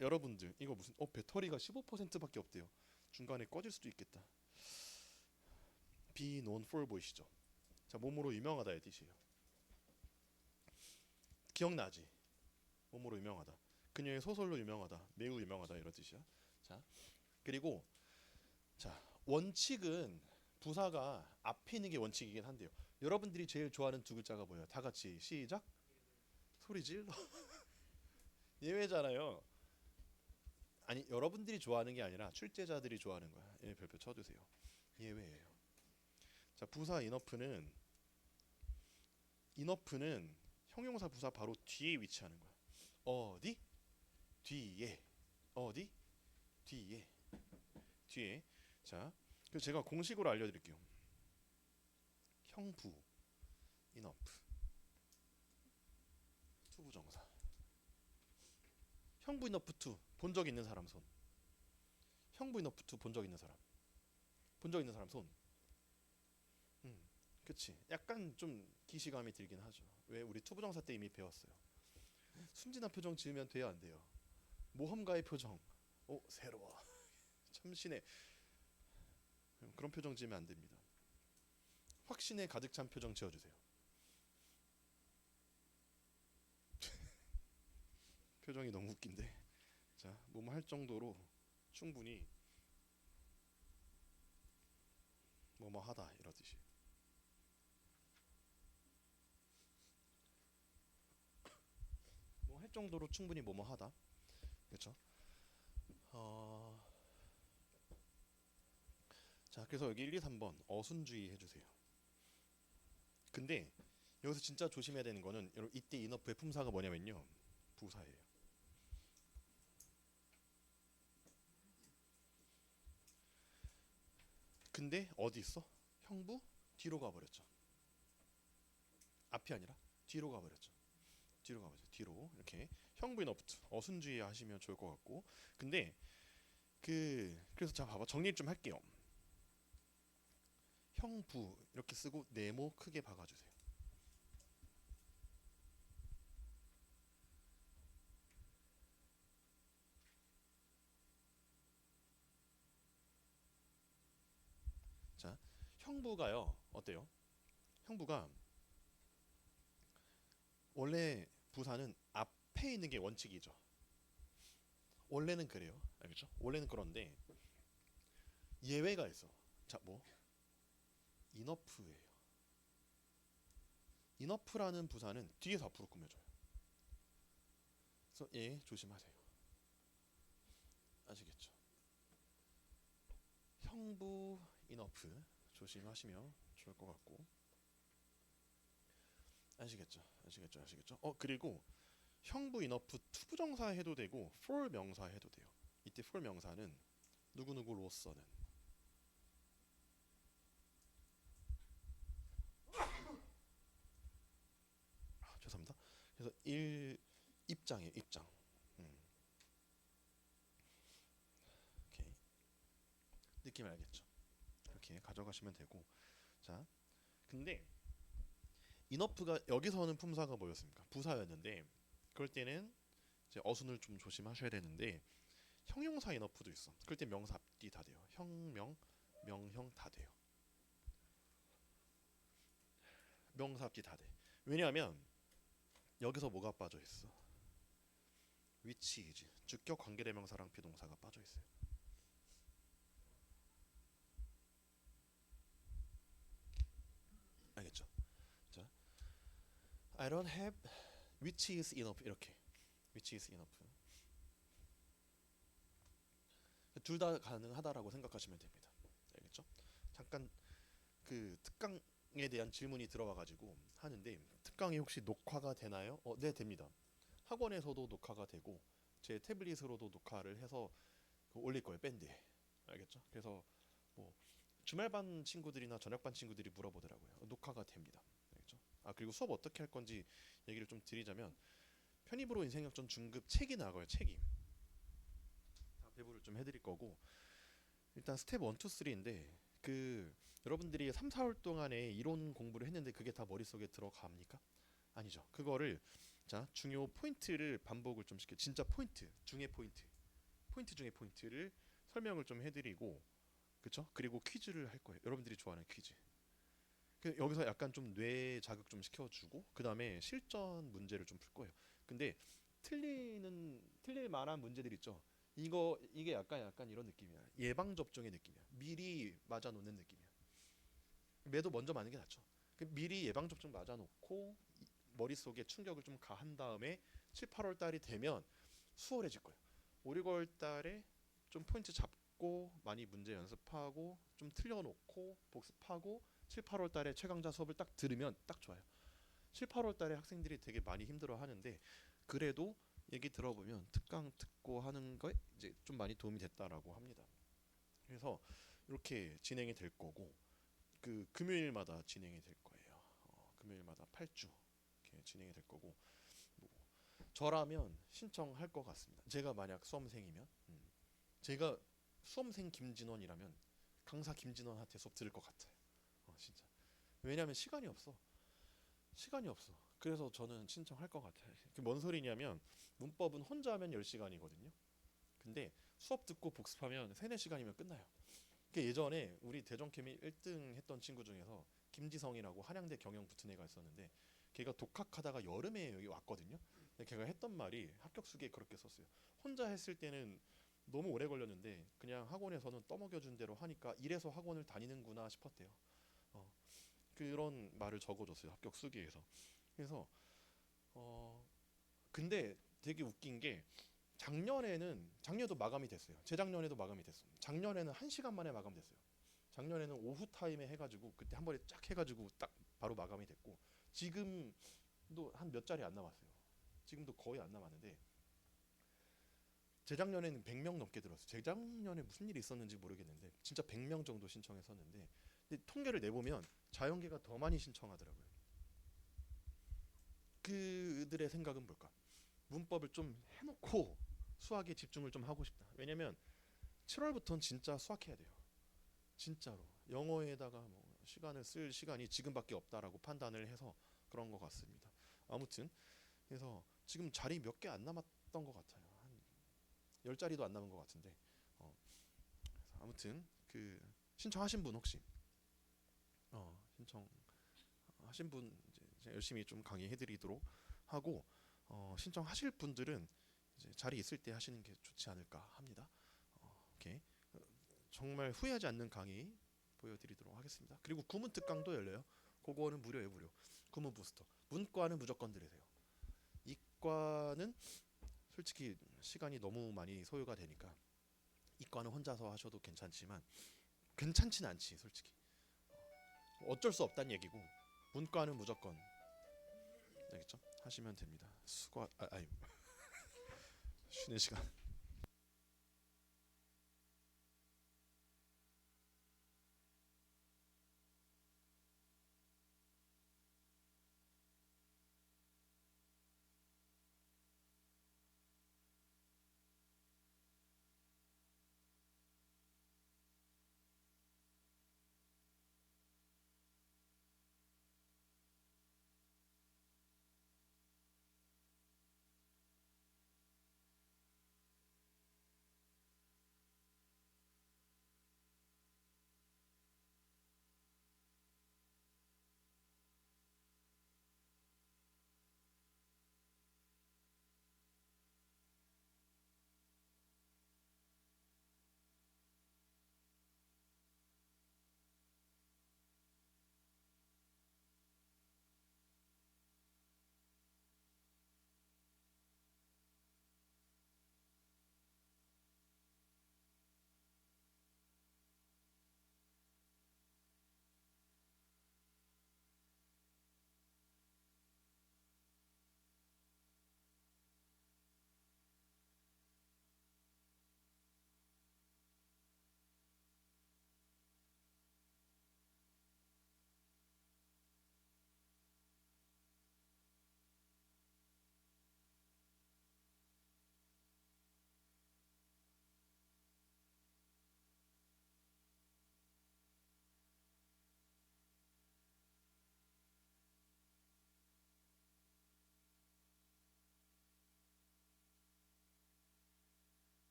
여러분들 이거 무슨 배터리가 15%밖에 없대요. 중간에 꺼질 수도 있겠다. be known for 보이시죠? 자, 몸으로 유명하다의 뜻이에요. 기억나지? 몸으로 유명하다. 그녀의 소설로 유명하다. 매우 유명하다 이런 뜻이야. 자, 그리고 자, 원칙은 부사가 앞에 있는 게 원칙이긴 한데요. 여러분들이 제일 좋아하는 두 글자가 뭐예요? 다 같이 시작. 소리 질러. 예외잖아요. 아니, 여러분들이 좋아하는 게 아니라 출제자들이 좋아하는 거야. 예, 별표 쳐주세요. 예외예요. 자, 부사 인어프는 형용사 부사 바로 뒤에 위치하는 거야. 어디? 뒤에. 어디? 뒤에. 뒤에. 자, 그래서 제가 공식으로 알려드릴게요. 형부 인어프 투부정사. 형부 인어프 투 본 적 있는 사람 손. 형부 인어프 투 본 적 있는 사람. 본 적 있는 사람 손. 그치. 약간 좀 기시감이 들긴 하죠. 왜? 우리 투부정사 때 이미 배웠어요. 순진한 표정 지으면 돼요, 안 돼요? 모험가의 표정. 새로워. 참신해. 그런 표정 지으면 안 됩니다. 확신에 가득 찬 표정 지어주세요. 표정이 너무 웃긴데. 자, 뭐뭐 할 정도로 충분히 뭐뭐 하다 이런 뜻이. 뭐 할 정도로 충분히 뭐뭐 하다. 그렇죠? 자, 그래서 여기 1, 2, 3번 어순주의 해주세요. 근데 여기서 진짜 조심해야 되는 거는 여러분 이때 인어프의 품사가 뭐냐면요. 부사예요. 근데 어디 있어? 형부 뒤로 가버렸죠. 앞이 아니라 뒤로 가버렸죠. 뒤로 가버렸죠. 뒤로 이렇게 형부 인어프 어순주의 하시면 좋을 것 같고. 근데 그래서 자 봐봐 정리 좀 할게요. 형부 이렇게 쓰고 네모 크게 박아주세요. 자, 형부가요 어때요? 형부가 원래 부사는 앞에 있는 게 원칙이죠. 원래는 그래요. 알겠죠? 원래는 그런데 예외가 있어. 자, 뭐? 인어프예요. 인어프라는 부사는 뒤에서 앞으로 꾸며줘요. 그래서 조심하세요. 아시겠죠? 형부 인어프 조심하시면 좋을 것 같고. 아시겠죠? 그리고 형부 인어프 투부정사 해도 되고 for 명사 해도 돼요. 이때 for 명사는 누구누구로서는. 죄송합니다. 그래서 입장이에요. 입장. 오케이. 느낌 알겠죠? 이렇게 가져가시면 되고. 자, 근데 인어프가 여기서는 품사가 뭐였습니까? 부사였는데 그럴 때는 이제 어순을 좀 조심하셔야 되는데 형용사 인어프도 있어. 그럴 때 명사 앞뒤 다 돼요. 형명, 명형 다 돼요. 명사 앞뒤 다 돼. 왜냐하면 여기서 뭐가 빠져 있어? which is 주격 관계대명사랑 비동사가 빠져 있어요. 알겠죠? 자, I don't have which is enough 이렇게 which is enough 둘 다 가능하다라고 생각하시면 됩니다. 알겠죠? 잠깐 그 특강에 대한 질문이 들어와가지고 하는데 특강이 혹시 녹화가 되나요? 네 됩니다. 학원에서도 녹화가 되고 제 태블릿으로도 녹화를 해서 올릴 거예요 밴드에. 알겠죠? 그래서 뭐 주말반 친구들이나 저녁반 친구들이 물어보더라고요. 녹화가 됩니다. 알겠죠? 그리고 수업 어떻게 할 건지 얘기를 좀 드리자면 편입으로 인생역전 중급 책이 나가요. 책이 다 배부를 좀 해드릴 거고 일단 스텝 1, 2, 3인데 그 여러분들이 3, 4월 동안에 이론 공부를 했는데 그게 다 머릿속에 들어갑니까? 아니죠. 그거를 자, 중요 포인트를 반복을 좀 시켜. 진짜 포인트, 중의 포인트. 포인트 중의 포인트를 설명을 좀 해드리고, 그쵸? 그리고 퀴즈를 할 거예요. 여러분들이 좋아하는 퀴즈. 여기서 약간 좀 뇌 자극 좀 시켜주고, 그 다음에 실전 문제를 좀 풀 거예요. 근데 틀릴 만한 문제들 있죠. 이게 약간 이런 느낌이야. 예방 접종의 느낌이야. 미리 맞아 놓는 느낌이야. 매도 먼저 맞는 게 낫죠. 미리 예방 접종 맞아 놓고 머릿속에 충격을 좀 가한 다음에 7, 8월 달이 되면 수월해질 거예요. 5, 6월 달에 좀 포인트 잡고 많이 문제 연습하고 좀 틀려놓고 복습하고 7, 8월 달에 최강자 수업을 딱 들으면 딱 좋아요. 7, 8월 달에 학생들이 되게 많이 힘들어 하는데 그래도 얘기 들어보면 특강 듣고 하는 거에 이제 좀 많이 도움이 됐다라고 합니다. 그래서 이렇게 진행이 될 거고 그 금요일마다 진행이 될 거예요. 금요일마다 8주 이렇게 진행이 될 거고 뭐 저라면 신청할 것 같습니다. 제가 만약 수험생이면 제가 수험생 김진원이라면 강사 김진원한테 수업 들을 것 같아요. 진짜. 왜냐하면 시간이 없어. 시간이 없어. 그래서 저는 신청할 것 같아요. 뭔 소리냐면 문법은 혼자 하면 10시간이거든요. 근데 수업 듣고 복습하면 3, 4시간이면 끝나요. 예전에 우리 대전케미 1등 했던 친구 중에서 김지성이라고 한양대 경영 붙은 애가 있었는데 걔가 독학하다가 여름에 여기 왔거든요. 근데 걔가 했던 말이 합격 수기에 그렇게 썼어요. 혼자 했을 때는 너무 오래 걸렸는데 그냥 학원에서는 떠먹여준 대로 하니까 이래서 학원을 다니는구나 싶었대요. 어, 그런 말을 적어줬어요. 합격 수기에서. 그래서 어, 근데 되게 웃긴 게 작년에도 마감이 됐어요. 재작년에도 마감이 됐어요. 작년에는 1시간 만에 마감됐어요. 작년에는 오후 타임에 해가지고 그때 한 번에 쫙 해가지고 딱 바로 마감이 됐고 지금도 한 몇 자리 안 남았어요. 지금도 거의 안 남았는데 재작년에는 100명 넘게 들었어요. 재작년에 무슨 일이 있었는지 모르겠는데 진짜 100명 정도 신청했었는데 근데 통계를 내보면 자연계가 더 많이 신청하더라고요. 그들의 생각은 뭘까? 문법을 좀 해놓고 수학에 집중을 좀 하고 싶다. 왜냐면 7월부터는 진짜 수학해야 돼요. 진짜로 영어에다가 뭐 시간을 쓸 시간이 지금밖에 없다라고 판단을 해서 그런 것 같습니다. 아무튼 그래서 지금 자리 몇 개 안 남았던 것 같아요. 한 10자리도 안 남은 것 같은데 아무튼 그 신청하신 분 혹시 신청하신 분 이제 열심히 좀 강의해드리도록 하고 신청하실 분들은 이제 자리 있을 때 하시는 게 좋지 않을까 합니다. 오케이. 정말 후회하지 않는 강의 보여드리도록 하겠습니다. 그리고 구문 특강도 열려요. 그거는 무료예요, 무료. 구문 부스터. 문과는 무조건 들으세요. 이과는 솔직히 시간이 너무 많이 소요가 되니까 이과는 혼자서 하셔도 괜찮지만 괜찮진 않지, 솔직히. 어쩔 수 없다는 얘기고 문과는 무조건 알겠죠? 하시면 됩니다. 아니 쉬는 시간.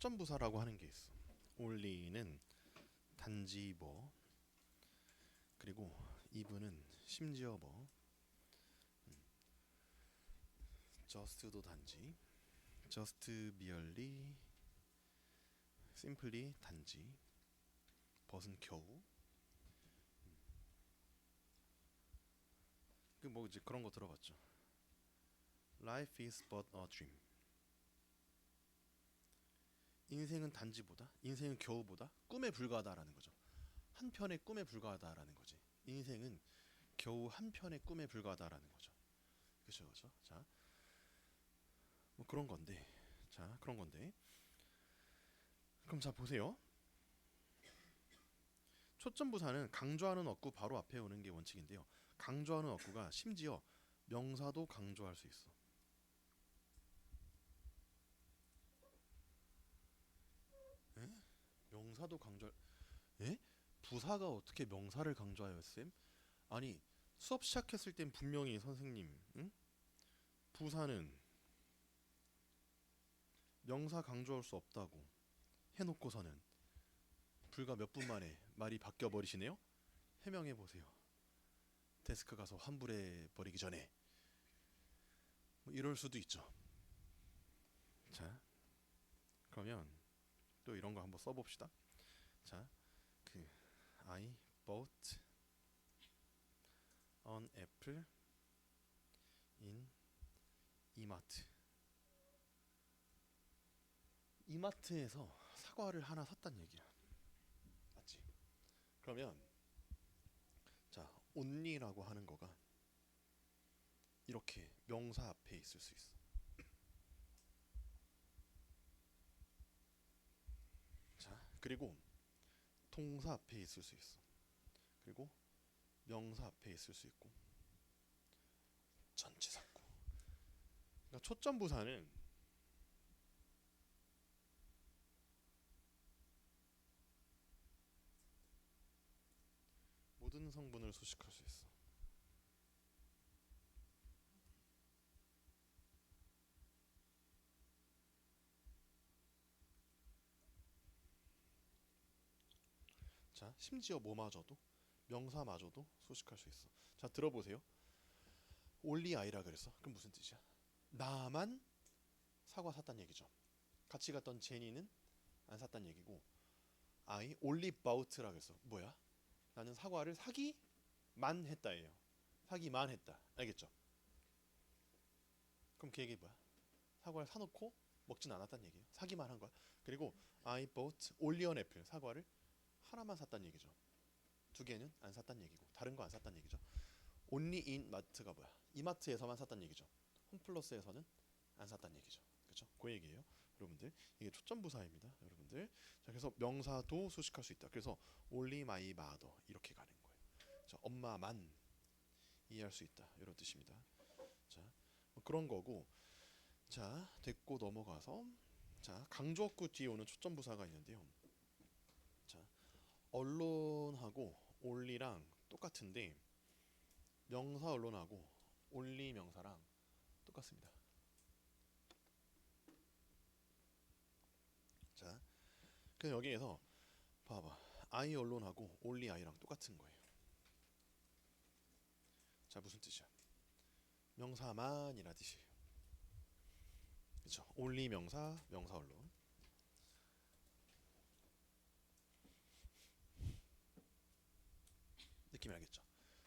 초점부사라고 하는 게 있어. only는 단지 뭐, 그리고 even은 심지어 뭐, just도 단지, just merely, simply 단지, but은 겨우. 그 뭐 이제 그런 거 들어봤죠. Life is but a dream. 인생은 단지보다, 인생은 겨우보다 꿈에 불과하다라는 거죠. 한 편의 꿈에 불과하다라는 거지. 인생은 겨우 한 편의 꿈에 불과하다라는 거죠. 그렇죠, 그렇죠. 자, 뭐 그런 건데, 자 그런 건데. 그럼 자 보세요. 초점부사는 강조하는 어구 바로 앞에 오는 게 원칙인데요. 강조하는 어구가 심지어 명사도 강조할 수 있어. 에? 명사도 강조? 에? 부사가 어떻게 명사를 강조해요, 쌤? 아니 수업 시작했을 땐 분명히 선생님, 응? 부사는 명사 강조할 수 없다고 해놓고서는 불과 몇 분 만에 말이 바뀌어 버리시네요. 해명해 보세요. 데스크 가서 환불해 버리기 전에. 뭐 이럴 수도 있죠. 자, 그러면 또 이런 거 한번 써봅시다. 자, 그 I bought an apple in 이마트. 이마트에서 사과를 하나 샀단 얘기야. 맞지? 그러면 자, only라고 하는 거가 이렇게 명사 앞에 있을 수 있어. 자, 그리고 동사 앞에 있을 수 있어. 그리고 명사 앞에 있을 수 있고 전치사고. 그러니까 초점부사는 모든 성분을 수식할 수 있어. 자, 심지어 뭐마저도 명사마저도 수식할 수 있어. 자, 들어보세요. only I라 그랬어. 그럼 무슨 뜻이야? 나만 사과 샀단 얘기죠. 같이 갔던 제니는 안 샀단 얘기고, I only bought라 그랬어. 뭐야? 나는 사과를 사기만 했다예요. 사기만 했다. 알겠죠? 그럼 그 얘기 뭐야? 사과를 사놓고 먹진 않았단 얘기예요. 사기만 한 거야. 그리고 I bought only an apple. 사과를 하나만 샀단 얘기죠. 두 개는 안 샀단 얘기고 다른 거 안 샀단 얘기죠. only in 마트가 뭐야? 이마트에서만 샀단 얘기죠. 홈플러스에서는 안 샀단 얘기죠. 그렇죠? 그 얘기예요. 여러분들 이게 초점부사입니다. 여러분들 자 그래서 명사도 수식할 수 있다. 그래서 only my mother 이렇게 가는 거예요. 자 엄마만 이해할 수 있다 이런 뜻입니다. 자 뭐 그런 거고 자 됐고 넘어가서 자 강조어구 뒤에 오는 초점부사가 있는데요. 자 언론하고 only랑 똑같은데 명사 언론하고 only 명사랑 똑같습니다. 자, 그럼 여기에서 봐봐. I 언론하고 only I랑 똑같은 거예요. 자, 무슨 뜻이야? 명사만이라 뜻이에요. 그렇죠? only 명사, 명사 언론. 느낌 알겠죠?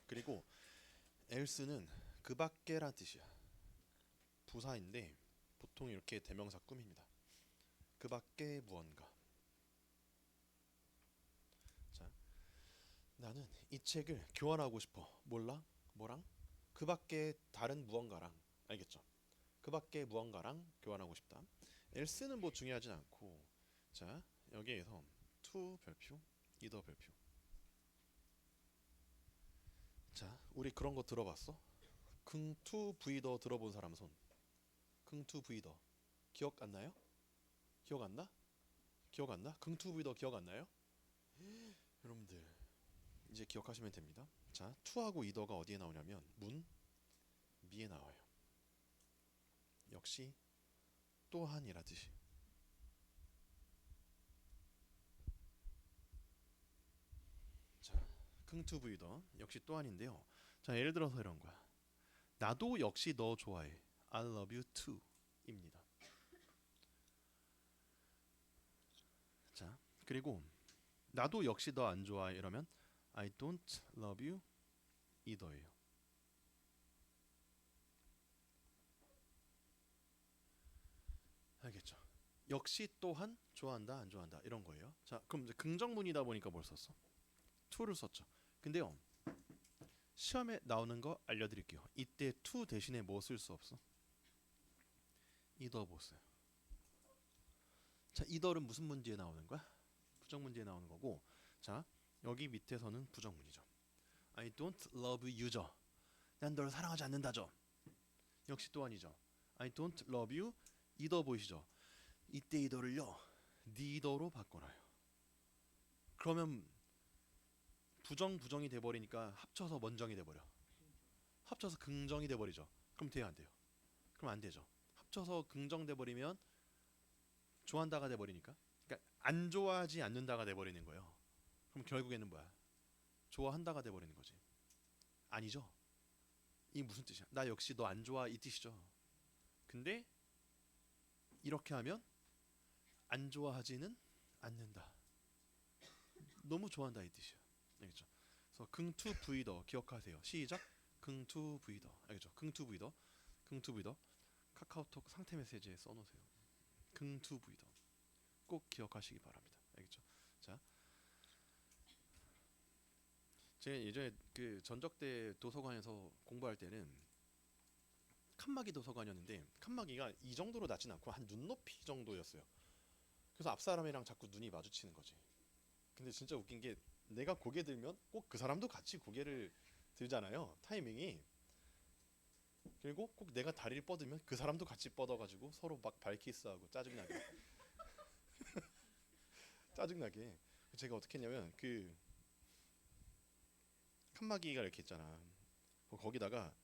그리고 else는 그 밖에란 뜻이야. 부사인데 보통 이렇게 대명사 꾸밉니다. 그 밖에 무언가. 자, 나는 이 책을 교환하고 싶어. 몰라? 뭐랑? 그 밖에 다른 무언가랑. 알겠죠? 그 밖에 무언가랑 교환하고 싶다. else는 뭐 중요하진 않고 자 여기에서 to 별표, either 별표. 자 우리 그런 거 들어봤어? 긍투 브이더 들어본 사람 손. 긍투 브이더 기억 안 나요? 기억 안 나? 기억 안 나? 긍투 브이더 기억 안 나요? 여러분들 이제 기억하시면 됩니다. 자 to하고 either가 어디에 나오냐면 문 미에 나와요. 역시 또한이라 뜻이. 긍투부이더 역시 또한인데요. 자, 예를 들어서 이런 거야. 나도 역시 너 좋아해. I love you too 입니다. 자, 그리고 나도 역시 너 안 좋아해 이러면 I don't love you either예요. 알겠죠? 역시 또한 좋아한다 안 좋아한다 이런 거예요. 자, 그럼 이제 긍정문이다 보니까 뭘 썼어? to를 썼죠. 근데요, 시험에 나오는 거 알려드릴게요. 이때 to 대신에 뭐 쓸 수 없어? either 못 써요. 자, either는 무슨 문제에 나오는 거야? 부정 문제에 나오는 거고, 자, 여기 밑에서는 부정문이죠. I don't love you죠. 난 널 사랑하지 않는다죠. 역시 또한이죠. I don't love you either 보이시죠? 이때 either를요 neither로 바꿔놔요. 그러면 부정이 돼버리니까 합쳐서 먼정이 돼버려. 합쳐서 긍정이 돼버리죠. 그럼 돼요 안 돼요? 그럼 안 되죠. 합쳐서 긍정 돼버리면 좋아한다가 돼버리니까, 그러니까 안 좋아하지 않는다가 돼버리는 거예요. 그럼 결국에는 뭐야? 좋아한다가 돼버리는 거지. 아니죠. 이게 무슨 뜻이야? 나 역시 너 안 좋아 이 뜻이죠. 근데 이렇게 하면 안 좋아하지는 않는다. 너무 좋아한다 이 뜻이야. 알겠죠? 그래서 긍투 부이더 기억하세요. 시작. 긍투 부이더. 알겠죠? 긍투 부이더 카카오톡 상태 메시지에 써놓으세요. 긍투 부이더 꼭 기억하시기 바랍니다. 알겠죠? 자, 제가 예전에 그 전적대 도서관에서 공부할 때는 칸막이 도서관이었는데 칸막이가 이 정도로 낮진 않고 한 눈높이 정도였어요. 그래서 앞 사람이랑 자꾸 눈이 마주치는 거지. 근데 진짜 웃긴 게 내가 고개 들면 꼭 그 사람도 같이 고개를 들잖아요. 타이밍이. 그리고 꼭 내가 다리를 뻗으면 그 사람도 같이 뻗어가지고 서로 막 발키스하고 짜증나게 짜증나게. 제가 어떻게 했냐면 그 칸막이가 이렇게 있잖아. 거기다가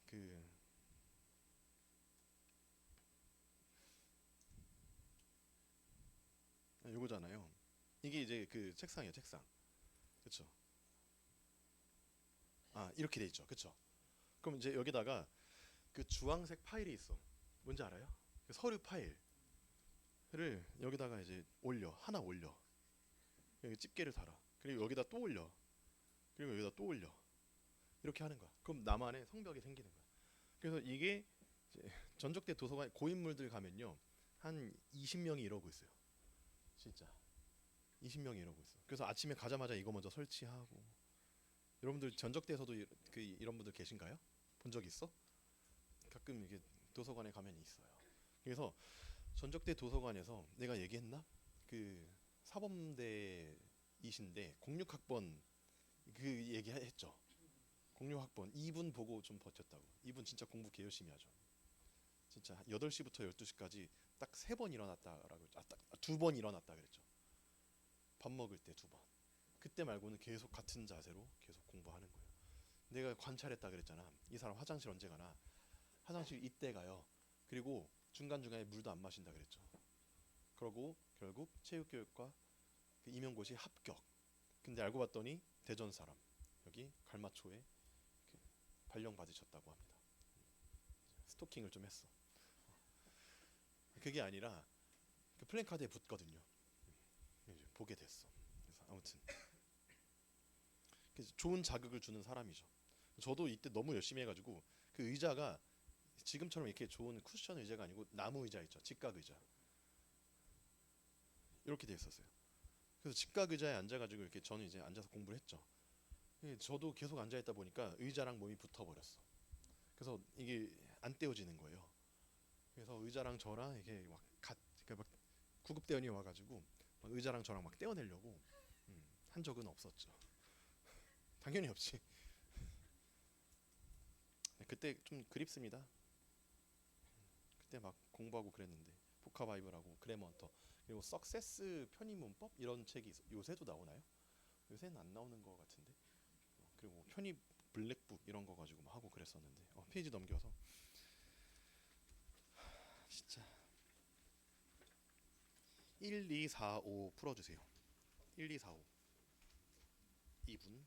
그 요거잖아요. 이게 이제 그 책상이에요, 책상. 그쵸? 아, 이렇게 돼 있죠. 그쵸? 그럼 이제 여기다가 그 주황색 파일이 있어. 뭔지 알아요? 그 서류 파일을 여기다가 이제 올려. 하나 올려. 여기 집게를 달아. 그리고 여기다 또 올려. 그리고 여기다 또 올려. 이렇게 하는 거야. 그럼 나만의 성벽이 생기는 거야. 그래서 이게 이제 전적대 도서관 고인물들 가면요. 한 20명이 이러고 있어요. 진짜. 20명이 이러고 있어. 그래서 아침에 가자마자 이거 먼저 설치하고. 여러분들 전적대에서도 이런 분들 계신가요? 본 적 있어? 가끔 이게 도서관에 가면 있어요. 그래서 전적대 도서관에서 내가 얘기했나? 그 사범대이신데 06학번 그 얘기했죠. 06학번 이분 보고 좀 버텼다고. 이분 진짜 공부 개 열심히 하죠. 진짜 8시부터 12시까지 딱 3번 일어났다라고. 딱 2번 일어났다 그랬죠. 밥 먹을 때 2번. 그때 말고는 계속 같은 자세로 계속 공부하는 거예요. 내가 관찰했다 그랬잖아. 이 사람 화장실 언제 가나? 화장실 이때 가요. 그리고 중간중간에 물도 안 마신다 그랬죠. 그러고 결국 체육교육과 그 임용고시 합격. 근데 알고 봤더니 대전 사람. 여기 갈마초에 그 발령 받으셨다고 합니다. 스토킹을 좀 했어. 그게 아니라 그 플랜카드에 붙거든요. 이제 보게 됐어. 그래서 아무튼 좋은 자극을 주는 사람이죠. 저도 이때 너무 열심히 해가지고 그 의자가 지금처럼 이렇게 좋은 쿠션 의자가 아니고 나무 의자 있죠. 직각 의자. 이렇게 돼 있었어요. 그래서 직각 의자에 앉아가지고 이렇게 저는 이제 앉아서 공부를 했죠. 저도 계속 앉아 있다 보니까 의자랑 몸이 붙어버렸어. 그래서 이게 안 떼어지는 거예요. 그래서 의자랑 저랑 이게 막 구급대원이 와가지고 막 의자랑 저랑 막 떼어내려고 한 적은 없었죠. 당연히 없지. 그때 좀 그립습니다. 그때 막 공부하고 그랬는데 포카바이브라고 그래머헌터 그리고 석세스 편입문법 이런 책이 요새도 나오나요? 요새는 안 나오는 것 같은데. 그리고 편입 블랙북 이런 거 가지고 막 하고 그랬었는데 페이지 넘겨서 진짜 1, 2, 4, 5 풀어주세요. 1, 2, 4, 5 2분.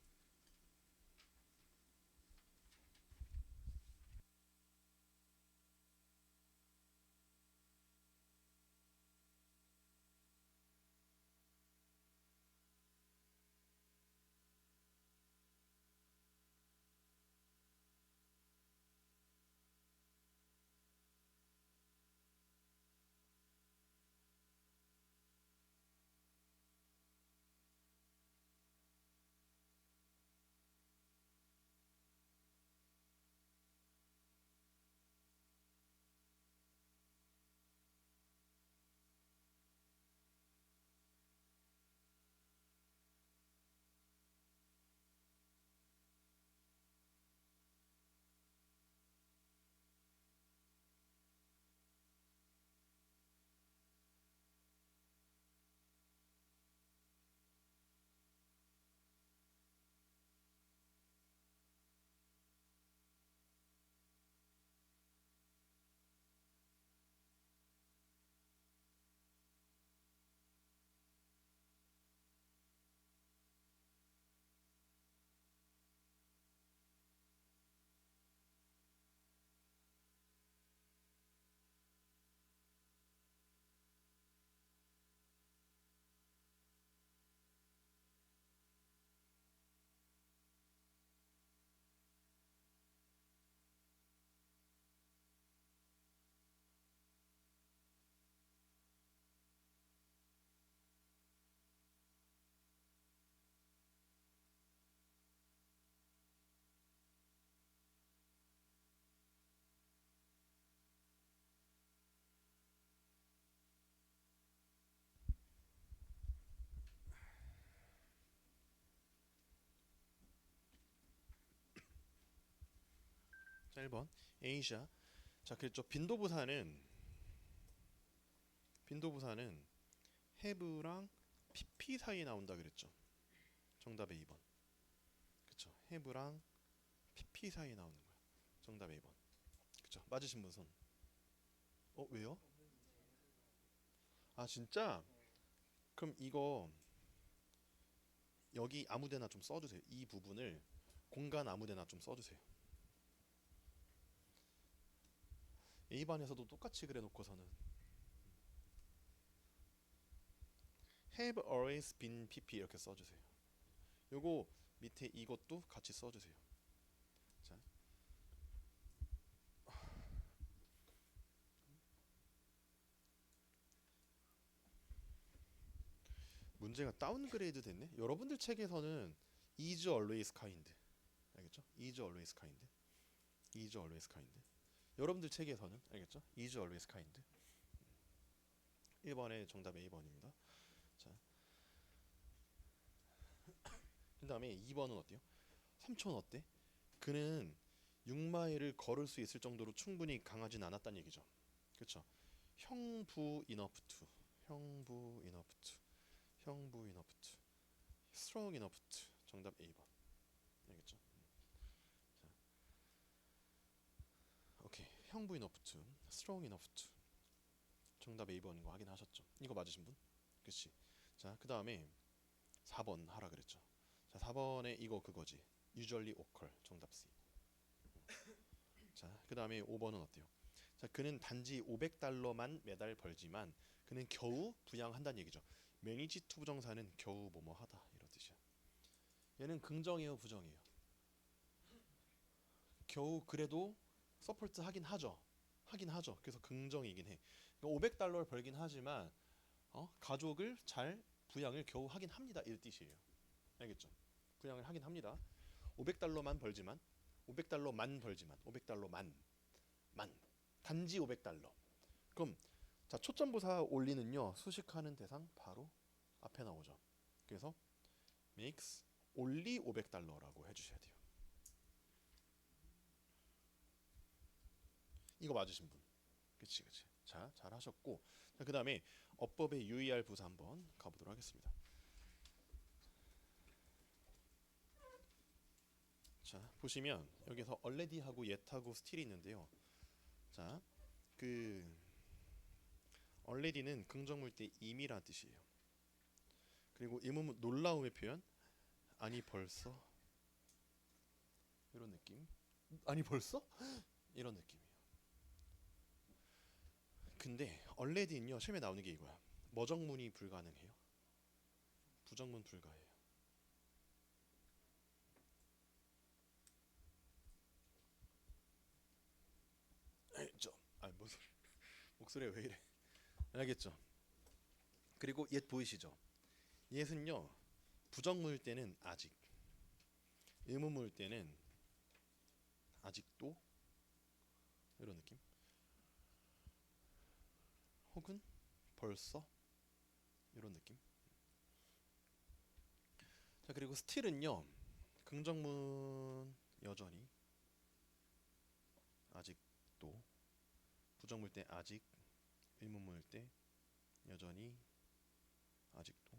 자, 1번 A샤. 자, 그랬죠. 빈도부사는 have랑 pp 사이에 나온다 그랬죠. 정답 A번. 그쵸. have랑 pp 사이에 나오는 거야. 정답 A번. 그쵸. 맞으신 분 손. 왜요? 아, 진짜? 그럼 이거 여기 아무데나 좀 써주세요. 이 부분을 공간 아무데나 좀 써주세요. A반에서도 똑같이 그래놓고서는 have always been pp 이렇게 써주세요. 요거 밑에 이것도 같이 써주세요. 자, 문제가 다운그레이드 됐네. 여러분들 책에서는 is always kind. 알겠죠? is always kind. is always kind. 여러분들 책에서는 알겠죠? is always kind. 1번의 정답 A번입니다. 자, 그 다음에 2번은 어때요? 3촌 어때? 그는 6마일을 걸을 수 있을 정도로 충분히 강하진 않았다는 얘기죠. 그렇죠? 형부 enough to, 형부 enough to, 형부 enough to, strong enough to. 정답 A번. 알겠죠? 자, 오케이. 형부 enough to, strong enough to. 정답 A번인 거 확인하셨죠? 이거 맞으신 분? 그렇지. 자, 그 다음에 4번 하라 그랬죠. 자, 4번에 이거 그거지. usually occur. 정답 C. 자, 그 다음에 5번은 어때요? 자, 그는 단지 500달러만 매달 벌지만 그는 겨우 부양한다는 얘기죠. 매니지 투 부정사는 겨우 뭐뭐하다 이런 뜻이야. 얘는 긍정이에요, 부정이에요? 겨우 그래도 서포트 하긴 하죠. 하긴 하죠. 그래서 긍정이긴 해. 그러니까 500달러를 벌긴 하지만 가족을 잘 부양을 겨우 하긴 합니다. 이 뜻이에요. 알겠죠? 부양을 하긴 합니다. 500달러만 벌지만 500달러만 벌지만 500달러만 만 단지 500달러. 그럼 자, 초점부사 올리는요. 수식하는 대상 바로 앞에 나오죠. 그래서 makes only 500달러라고 해주셔야 돼요. 이거 맞으신 분. 그치 그치. 자, 잘하셨고. 자, 그 다음에 어법의 UER 부사 한번 가보도록 하겠습니다. 자, 보시면 여기서 already하고 yet하고 still이 있는데요. 자, 그 already는 긍정물 때 이미라는 뜻이에요. 그리고 이 부분 놀라움의 표현 아니 벌써 이런 느낌. 아니 벌써 이런 느낌이에요. 근데 already는요 시험에 나오는 게 이거야. 뭐정문이 불가능해요. 부정문 불가해요. 알겠죠? 아 무슨 목소리가 왜 이래? 알겠죠? 그리고 옛 보이시죠? 옛은요 부정문일 때는 아직, 의문문일 때는 아직도 이런 느낌. 혹은 벌써 이런 느낌. 자 그리고 still은요 긍정문 여전히, 아직도, 부정문일 때 아직, 의문문일 때 여전히, 아직도.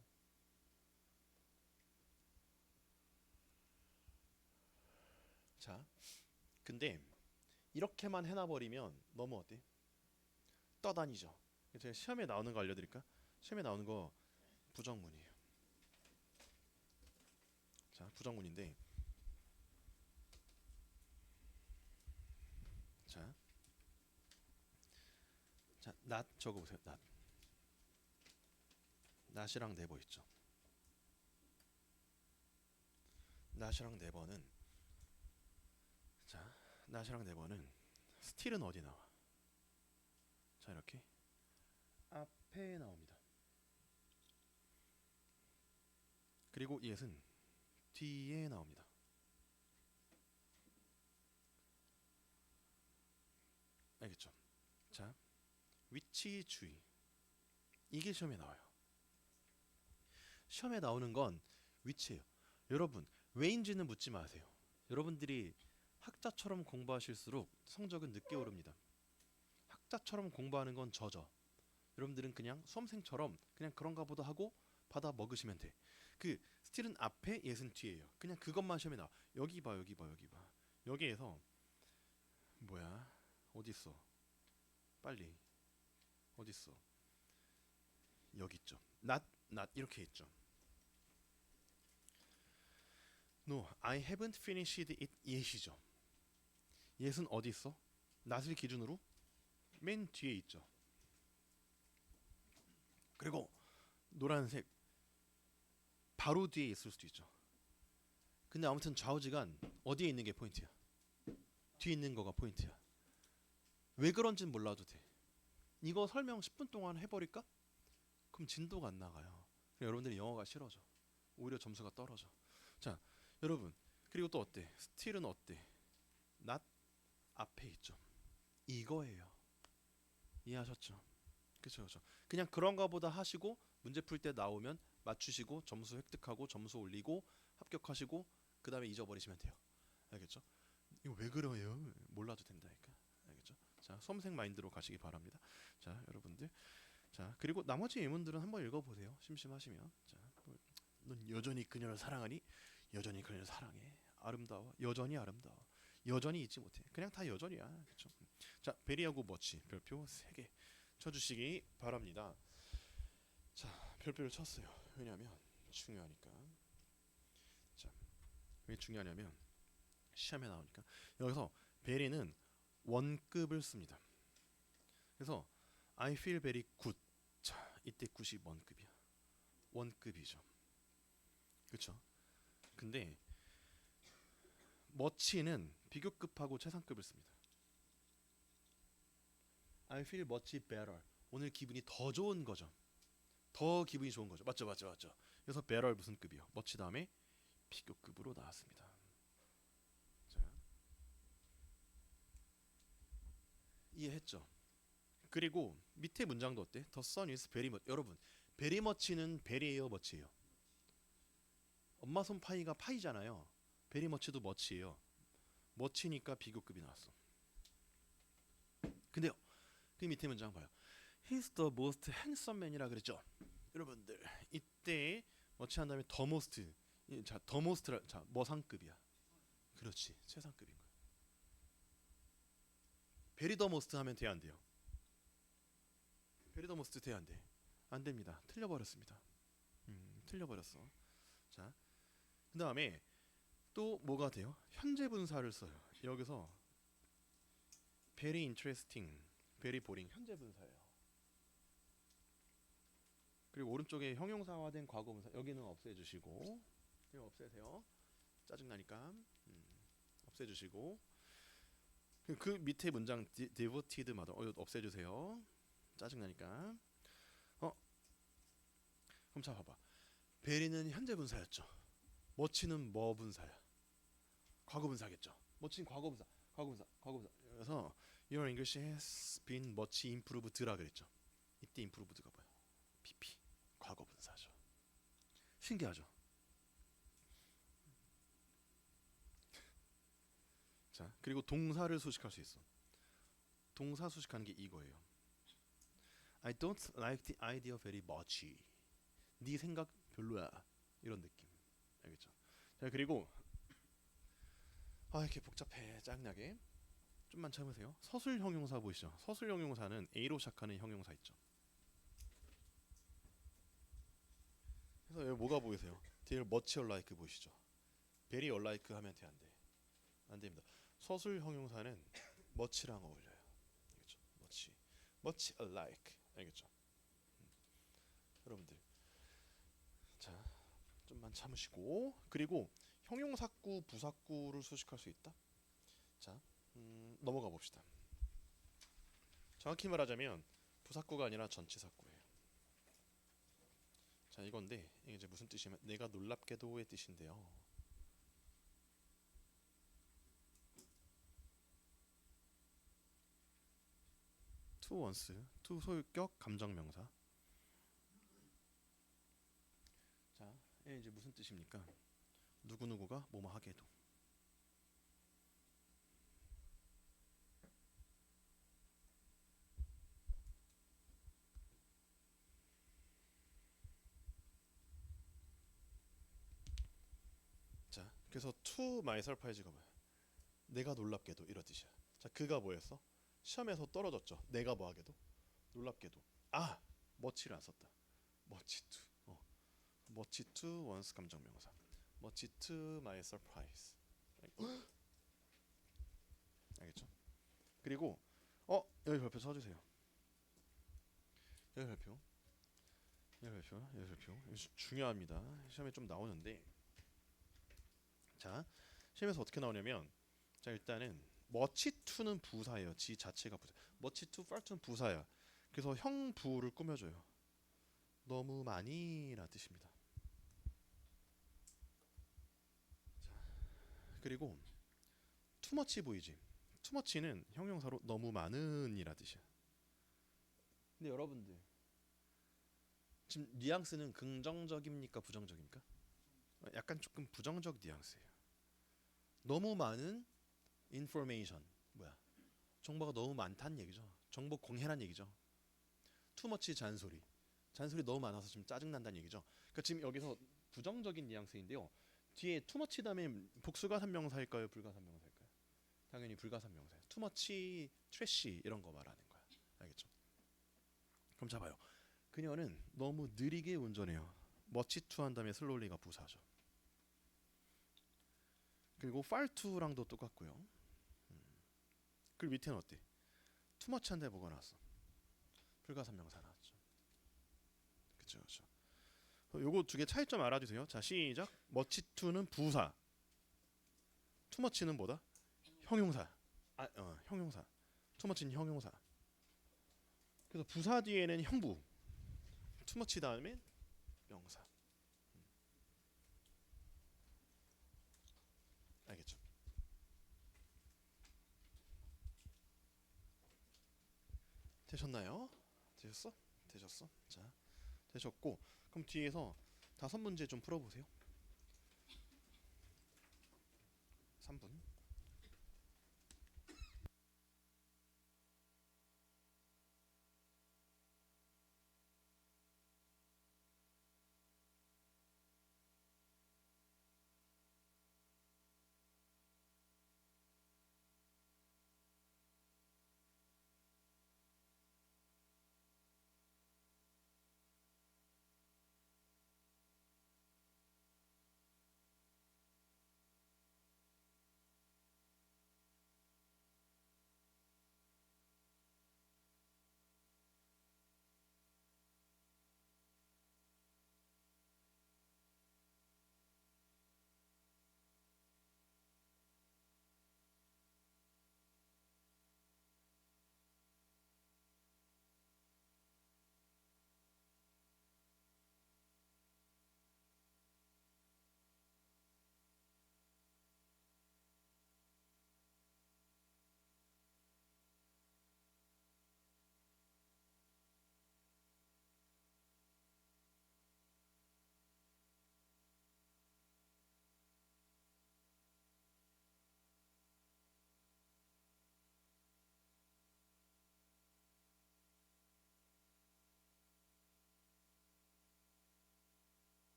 자 근데 이렇게만 해놔버리면 너무 어때? 떠다니죠. 제가 시험에 나오는 거 알려드릴까? 시험에 나오는 거 부정문이에요. 자 부정문인데 자, 자 not 적어보세요. not. not이랑 never 있죠. not이랑 never는 자 not이랑 never는 still은 어디 나와? 자 이렇게 앞에 나옵니다. 그리고 yes은 뒤에 나옵니다. 알겠죠? 자 위치 주의, 이게 시험에 나와요. 시험에 나오는 건 위치예요. 여러분 왜인지는 묻지 마세요. 여러분들이 학자처럼 공부하실수록 성적은 늦게 오릅니다. 학자처럼 공부하는 건 저죠. 여러분들은 그냥 수험생처럼 그냥 그런가 보다 하고 받아 먹으시면 돼. 그 스틸은 앞에 예은 뒤에요. 그냥 그것만 시험에 나와. 여기 봐 여기 봐 여기 봐. 여기에서 뭐야 어디 있어? 빨리 어디 있어? 여기 있죠. not 이렇게 있죠. No, I haven't finished it yet이죠. yet은 어디 있어? not을 기준으로 맨 뒤에 있죠. 그리고 노란색 바로 뒤에 있을 수도 있죠. 근데 아무튼 좌우지간 어디에 있는 게 포인트야? 뒤에 있는 거가 포인트야. 왜 그런진 몰라도 돼. 이거 설명 10분 동안 해버릴까? 그럼 진도가 안 나가요. 여러분들이 영어가 싫어져. 오히려 점수가 떨어져. 자, 여러분 그리고 또 어때? 스틸은 어때? not 앞에 있죠. 이거예요. 이해하셨죠? 그쵸 그쵸. 그냥 그런가 보다 하시고 문제 풀 때 나오면 맞추시고 점수 획득하고 점수 올리고 합격하시고 그 다음에 잊어버리시면 돼요. 알겠죠? 이거 왜 그래요? 몰라도 된다니까. 알겠죠? 자 수험생 마인드로 가시기 바랍니다. 자 여러분들 자 그리고 나머지 예문들은 한번 읽어보세요. 심심하시면. 자, 넌 여전히 그녀를 사랑하니? 여전히 그녀를 사랑해. 아름다워. 여전히 아름다워. 여전히 잊지 못해. 그냥 다 여전이야. 그렇죠? 자 베리하고 머치 별표 3개 쳐주시기 바랍니다. 자 별표를 쳤어요. 왜냐하면 중요하니까. 자 왜 중요하냐면 시험에 나오니까. 여기서 베리는 원급을 씁니다. 그래서 I feel very good. 자 이때 굿이 원급이야. 원급이죠. 그렇죠? 근데 머치는 비교급하고 최상급을 씁니다. I feel much better. 오늘 기분이 더 좋은 거죠. 더 기분이 좋은 거죠. 맞죠, 맞죠, 맞죠. 그래서 better 무슨 급이요? 머치 다음에 비교급으로 나왔습니다. 자, 이해했죠? 그리고 밑에 문장도 어때? The sun is very much. 여러분, very much는 very예요, much예요? 엄마 손 파이가 파이잖아요. very much도 much예요. much니까 비교급이 나왔어. 근데요, 그 밑에 문장 봐요. He's the most handsome man이라 그랬죠. 여러분들 이때 much 한 다음에 the most. 자, the most라 자, 뭐 상급이야? 그렇지, 최상급인 거야. very the most 하면 돼, 안 돼요? very the most 돼, 안 돼? 안 됩니다. 틀려버렸습니다. 틀려버렸어. 자, 그 다음에 또 뭐가 돼요? 현재 분사를 써요. 여기서 very interesting, very boring 현재 분사예요. 그리고 오른쪽에 형용사화된 과거 분사 여기는 없애주시고 이거 없애세요. 짜증나니까 없애주시고 그 밑에 문장 devoted mother 이거 없애주세요. 짜증나니까. 그럼 자 봐봐. 베리는 현재 분사였죠. 머치는 뭐 분사야? 과거 분사겠죠. 머치는 과거 분사, 과거 분사, 과거 분사. 그래서 Your English has been much improved라 그랬죠. 이때 improved가 뭐야? PP 과거 분사죠. 신기하죠. 자 그리고 동사를 수식할 수 있어. 동사 수식하는 게 이거예요. I don't like the idea very much. 네 생각 별로야. 이런 느낌. 알겠죠? 자 그리고 이렇게 복잡해 짜증나게. 좀만 참으세요. 서술 형용사 보이시죠? 서술 형용사는 A로 시작하는 형용사 있죠. 그래서 여기 뭐가 보이세요? 뒤에 much alike 보이시죠? very alike 하면 돼 안 돼? 안 됩니다. 서술 형용사는 much랑 어울려요. 알겠죠? much alike. 알겠죠? 여러분들 자 좀만 참으시고 그리고 형용사구 부사구를 수식할 수 있다. 자 넘어가 봅시다. 정확히 말하자면 부사구가 아니라 전치사구예요. 자 이건데 이게 이제 무슨 뜻이냐면 내가 놀랍게도의 뜻인데요. to once, to 소유격 감정명사. 자 이게 이제 무슨 뜻입니까? 누구누구가 뭐뭐 하게도. 자 그래서 to my surprise가 뭐야? 내가 놀랍게도 이런 뜻이야. 자 그가 뭐였어? 시험에서 떨어졌죠. 내가 뭐하게도? 놀랍게도. much를 안 썼다. much to. much to once 감정명사. much to my surprise. 알겠죠? 그리고 여기 별표 써주세요. 여기 별표. 중요합니다. 시험에 좀 나오는데 자 시험에서 어떻게 나오냐면 자 일단은 much to는 부사예요. 지 자체가 부사. much too far to는 부사야. 그래서 형부를 꾸며줘요. 너무 많이라 뜻입니다. 자, 그리고 too much 보이지? too much는 형용사로 너무 많은이라 뜻이야. 근데 여러분들 지금 뉘앙스는 긍정적입니까 부정적입니까? 약간 조금 부정적 뉘앙스예요. 너무 많은 information 뭐야? 정보가 너무 많다는 얘기죠. 정보 공해란 얘기죠. too much 잔소리 너무 많아서 지금 짜증 난다는 얘기죠. 그러니까 지금 여기서 부정적인 뉘앙스인데요. 뒤에 too much 다음에 복수가산명사일까요? 불가산명사일까요? 당연히 불가산명사예요. too much, trash 이런 거 말하는 거야. 알겠죠? 그럼 자 봐요. 그녀는 너무 느리게 운전해요. much to 한 다음에 slowly가 부사죠. 그리고 far to랑도 똑같고요. 그리고 밑에는 어때? too much 한 대 뭐가 나왔어? 불가산명사 나왔죠. 그쵸. 요거 두 개 차이점 알아주세요. 자 시작. much to는 부사. too much는 뭐다? 형용사. 형용사. too much는 형용사. 그래서 부사 뒤에는 형부. too much 다음에 명사. 알겠죠? 되셨나요? 되셨어? 자, 되셨고 그럼 뒤에서 5문제 좀 풀어보세요. 3분.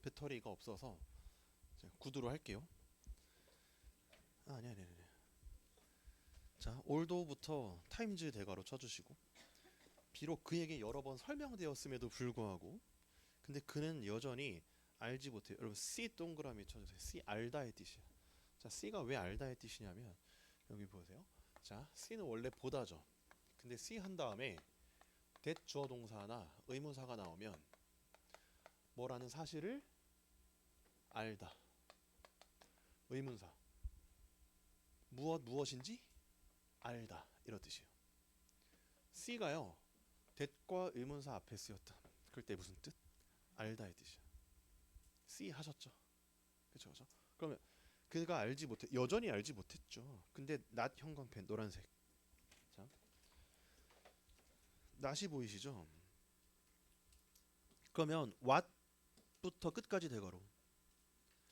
배터리가 없어서 제가 구두로 할게요. 아니. 자, 올도부터 타임즈 대괄호 쳐주시고, 비록 그에게 여러 번 설명되었음에도 불구하고 근데 그는 여전히 알지 못해요. 여러분 C 동그라미 쳐주세요. C 알다의 뜻이야. 자, C가 왜 알다의 뜻이냐면 여기 보세요. 자, C는 원래 보다죠. 근데 C 한 다음에 that 주어 동사나 의문사가 나오면 뭐라는 사실을 알다. 의문사. 무엇인지 알다. 이런 뜻이에요. C가요. that과 의문사 앞에 쓰였다. 그럴 때 무슨 뜻? 알다의 뜻이야. C 하셨죠? 그쵸? 그러면 그가 알지 못해 여전히 알지 못했죠. 근데 not 형광펜 노란색. 자, not이 보이시죠? 그러면 what부터 끝까지 대괄호.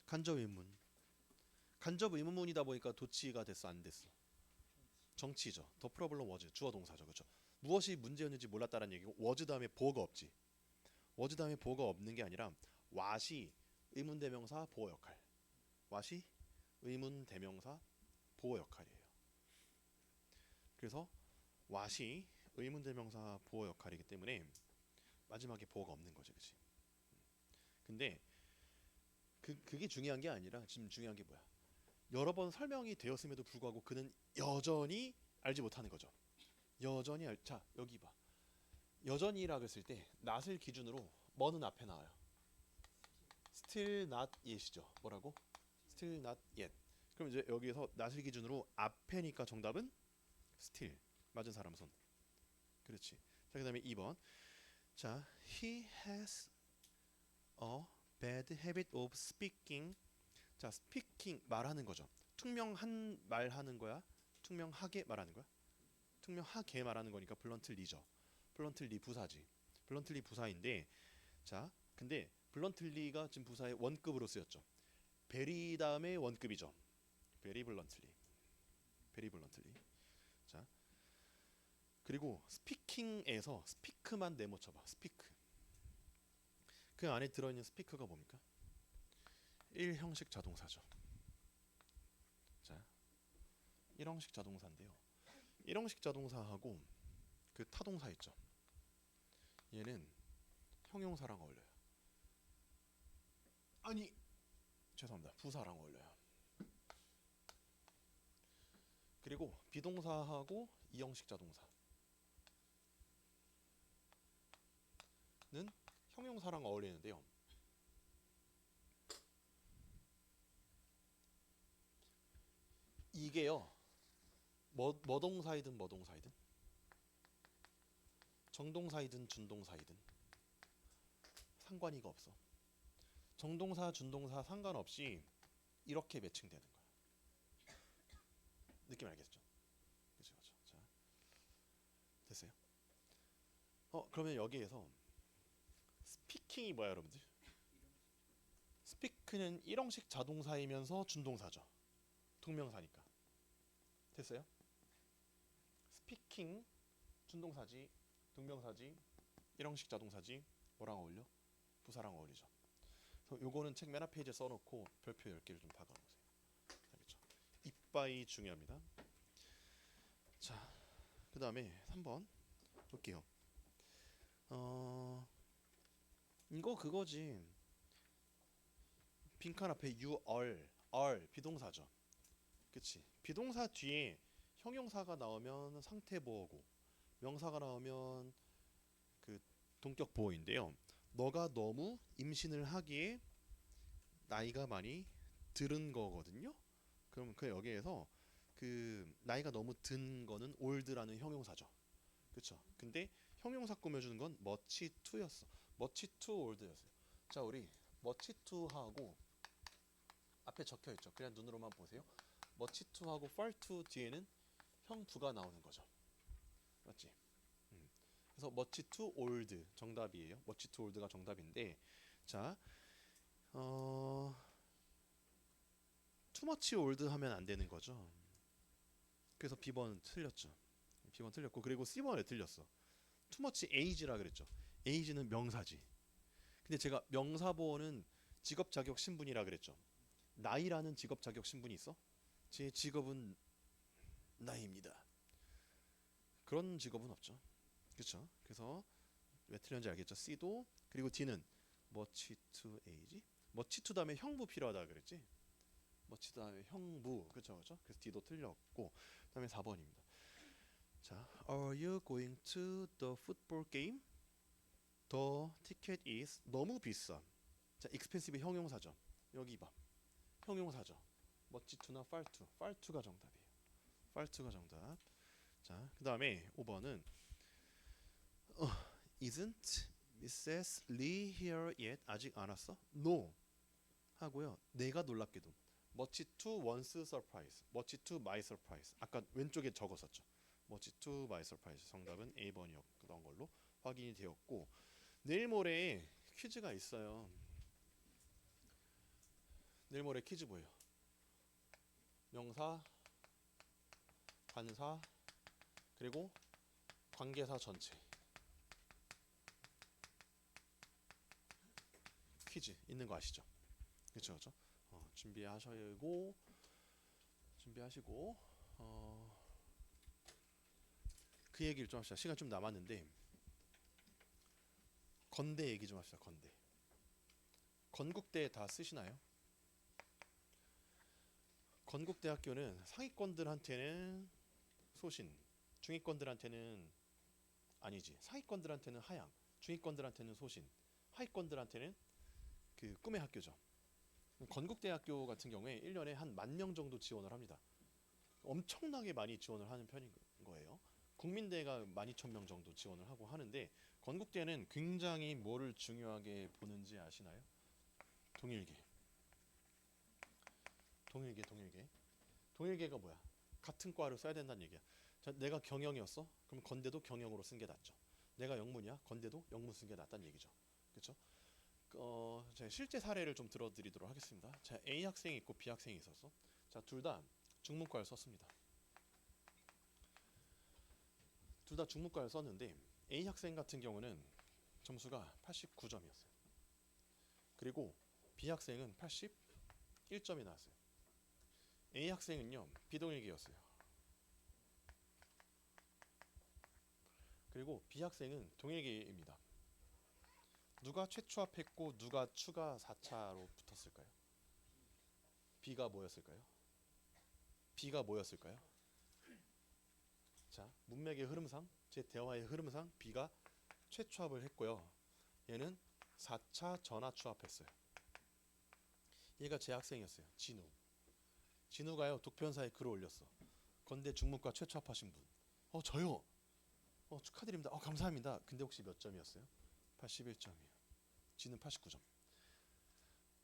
간접 의문. 간접 의문문이다 보니까 도치가 됐어 안 됐어? 정치죠. 더 프로블럼 was 주어 동사죠. 그렇죠? 무엇이 문제였는지 몰랐다는 얘기고 was 다음에 보어가 없지. was 다음에 보어가 없는 게 아니라 what이 의문 대명사 보어 역할. what이 의문 대명사 보어 역할이에요. 그래서 what이 의문 대명사 보어 역할이기 때문에 마지막에 보어가 없는 거지, 그렇지? 근데 그게 중요한 게 아니라 지금 중요한 게 뭐야? 여러 번 설명이 되었음에도 불구하고 그는 여전히 알지 못하는 거죠. 자, 여기 봐. 여전히라고 했을 때 not을 기준으로 뭐는 앞에 나와요? still not yet이죠. 뭐라고? still not yet. 그럼 이제 여기에서 not을 기준으로 앞에니까 정답은 still. 맞은 사람 손. 그렇지. 자, 그다음에 2번. 자, he has a bad habit of speaking. 자, speaking 말하는 거죠. 투명한 말하는 거야? 투명하게 말하는 거야? 투명하게 말하는 거니까 블런틀리죠. 블런틀리 부사지. 블런틀리 부사인데, 자, 근데 블런틀리가 지금 부사의 원급으로 쓰였죠. 베리 다음에 원급이죠. 베리 블런틀리. 베리 블런틀리. 자, 그리고 스피킹에서 스피크만 네모 쳐봐. 스피크. 그 안에 들어있는 스피크가 뭡니까? 1형식 자동사죠. 자, 1형식 자동사인데요. 1형식 자동사하고 그 타동사 있죠. 얘는 형용사랑 어울려요. 아니, 죄송합니다. 부사랑 어울려요. 그리고 비동사하고 2형식 자동사는 형용사랑 어울리는데요. 이게요. 뭐 동사이든 뭐 동사이든 정동사이든 준동사이든 상관이가 없어. 정동사 준동사 상관없이 이렇게 매칭되는 거야. 느낌 알겠죠? 그렇죠. 자, 됐어요? 그러면 여기에서 스피킹이 뭐야, 여러분들? 스피크는 1형식 자동사이면서 준동사죠. 동명사니까. 됐어요? 스피킹 준동사지, 동명사지, 1형식 자동사지. 뭐랑 어울려? 부사랑 어울리죠. 그래서 요거는 책 맨 앞 페이지에 써놓고 별표 10개를 좀 박아놓으세요. 알겠죠? 이빠이 중요합니다. 자, 그 다음에 3번 볼게요. 이거 그거지. 빈칸 앞에 you are 비동사죠. 그치? 비동사 뒤에 형용사가 나오면 상태 보호고 명사가 나오면 그 동격 보호인데요. 너가 너무 임신을 하기에 나이가 많이 들은 거거든요. 그럼 그 여기에서 그 나이가 너무 든 거는 old라는 형용사죠. 그쵸? 근데 형용사 꾸며주는 건 much to였어. much too old였어요. 자, 우리 much to하고 앞에 적혀 있죠. 그냥 눈으로만 보세요. much to하고 far too 뒤에는 형부가 나오는 거죠. 맞지? 그래서 much too old 정답이에요. much too old가 정답인데, 자, too much old 하면 안 되는 거죠. 그래서 B번 틀렸죠. B번 틀렸고, 그리고 C번에 틀렸어. too much age라 그랬죠. age는 명사지. 근데 제가 명사 보호는 직업 자격 신분이라 그랬죠. 나이라는 직업 자격 신분이 있어? 제 직업은 나이입니다. 그런 직업은 없죠. 그렇죠? 그래서 왜 틀렸는지 알겠죠? C도 그리고 D는 much to age. much to 다음에 형부 필요하다 그랬지? much 다음에 형부. 그렇죠, 그렇죠? 그래서 D도 틀렸고, 그다음에 4번입니다. 자, are you going to the football game? The ticket is 너무 비싸. 자, expensive 형용사죠. 여기 봐. 형용사죠. much to나 far to. far to가 정답이에요. far to가 정답. 자, 그다음에 5번은 Isn't Mrs. Lee here yet? 아직 안 왔어? No 하고요. 내가 놀랍게도 much to one's surprise, much to my surprise. 아까 왼쪽에 적었었죠. much to my surprise. 정답은 A번이었던 걸로 확인이 되었고, 내일 모레 퀴즈가 있어요. 내일 모레 퀴즈 뭐예요? 명사, 관사, 그리고 관계사 전체 퀴즈 있는 거 아시죠? 그렇죠, 그렇죠. 준비하시고 그 얘기를 좀 합시다. 시간 좀 남았는데 건대 얘기 좀 합시다. 건대. 건국대 다 쓰시나요? 건국대학교는 상위권들한테는 소신, 중위권들한테는 아니지. 상위권들한테는 하향, 중위권들한테는 소신, 하위권들한테는 그 꿈의 학교죠. 건국대학교 같은 경우에 1년에 한 10,000명 정도 지원을 합니다. 엄청나게 많이 지원을 하는 편인 거예요. 국민대가 12,000명 정도 지원을 하고 하는데, 건국대는 굉장히 뭐를 중요하게 보는지 아시나요? 동일계. 동일계가 뭐야? 같은 과를 써야 된다는 얘기야. 자, 내가 경영이었어? 그럼 건대도 경영으로 쓴 게 낫죠. 내가 영문이야? 건대도 영문 쓴 게 낫다는 얘기죠. 그렇죠? 자, 실제 사례를 좀 들어드리도록 하겠습니다. 자, A 학생이 있고 B 학생이 있었어. 자, 둘 다 중문과를 썼습니다. 둘 다 중문과를 썼는데 A 학생 같은 경우는 점수가 89점이었어요. 그리고 B 학생은 81점이 나왔어요. A 학생은요, 비동일계였어요. 그리고 B 학생은 동일계입니다. 누가 최초합했고 누가 추가 4차로 붙었을까요? B가 뭐였을까요? 자, 문맥의 흐름상, 제 대화의 흐름상 B가 최초합을 했고요. 얘는 4차 전화 추합했어요. 얘가 제 학생이었어요. 진우가요, 독편사에 글을 올렸어. 건대 중문과 최초합하신 분. 저요. 축하드립니다. 감사합니다. 근데 혹시 몇 점이었어요? 81점이에요. 진은 89점.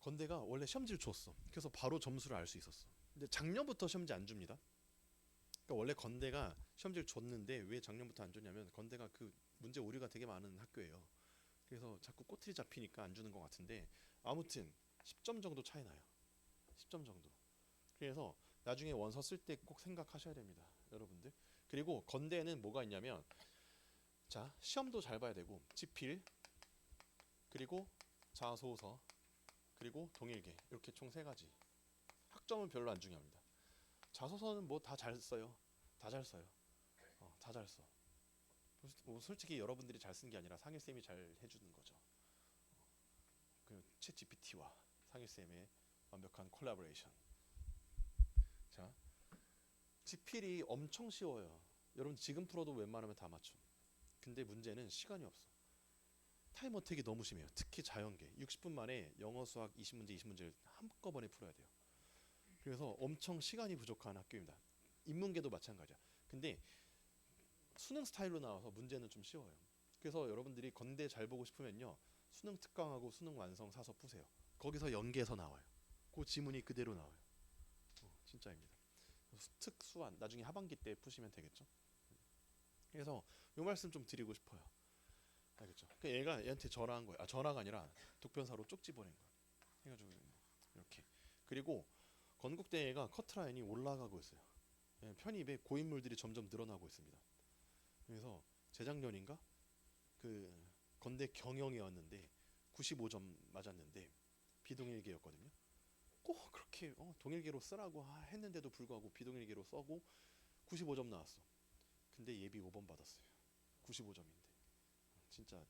건대가 원래 시험지를 줬어. 그래서 바로 점수를 알 수 있었어. 근데 작년부터 시험지 안 줍니다. 그러니까 원래 건대가 시험지를 줬는데 왜 작년부터 안 줬냐면, 건대가 그 문제 오류가 되게 많은 학교예요. 그래서 자꾸 꼬투리 잡히니까 안 주는 것 같은데, 아무튼 10점 정도 차이 나요. 10점 정도. 그래서 나중에 원서 쓸 때 꼭 생각하셔야 됩니다, 여러분들. 그리고 건대에는 뭐가 있냐면, 자, 시험도 잘 봐야 되고, 지필, 그리고 자소서, 그리고 동일계, 이렇게 총 3가지. 학점은 별로 안 중요합니다. 자소서는 뭐 다 잘 써요. 다 잘 써요. 다 잘 써. 솔직히 여러분들이 잘 쓴 게 아니라 상일쌤이 잘 해주는 거죠. 그 챗 GPT와 상일쌤의 완벽한 콜라보레이션. 자, 지필이 엄청 쉬워요. 여러분 지금 풀어도 웬만하면 다 맞춤. 근데 문제는 시간이 없어. 타임 어택이 너무 심해요. 특히 자연계 60분 만에 영어, 수학 20문제 20문제를 한꺼번에 풀어야 돼요. 그래서 엄청 시간이 부족한 학교입니다. 인문계도 마찬가지야. 근데 수능 스타일로 나와서 문제는 좀 쉬워요. 그래서 여러분들이 건대 잘 보고 싶으면요, 수능 특강하고 수능 완성 사서 푸세요. 거기서 연계에서 나와요. 그 지문이 그대로 나와요. 진짜입니다. 특수한 나중에 하반기 때 푸시면 되겠죠. 그래서 이 말씀 좀 드리고 싶어요. 알겠죠? 그러니까 얘가 얘한테 전화한 거예요. 전화가 아니라 독변사로 쪽지 보낸 거예요. 해가지고 이렇게. 그리고 건국대가 커트라인이 올라가고 있어요. 편입에 고인물들이 점점 늘어나고 있습니다. 그래서 재작년인가 그 건대 경영이었는데 95점 맞았는데 비동일계였거든요. 꼭 그렇게 동일계로 쓰라고 했는데도 불구하고 비동일계로 써고 95점 나왔어. 근데 예비 5번 받았어요. 95점인데 진짜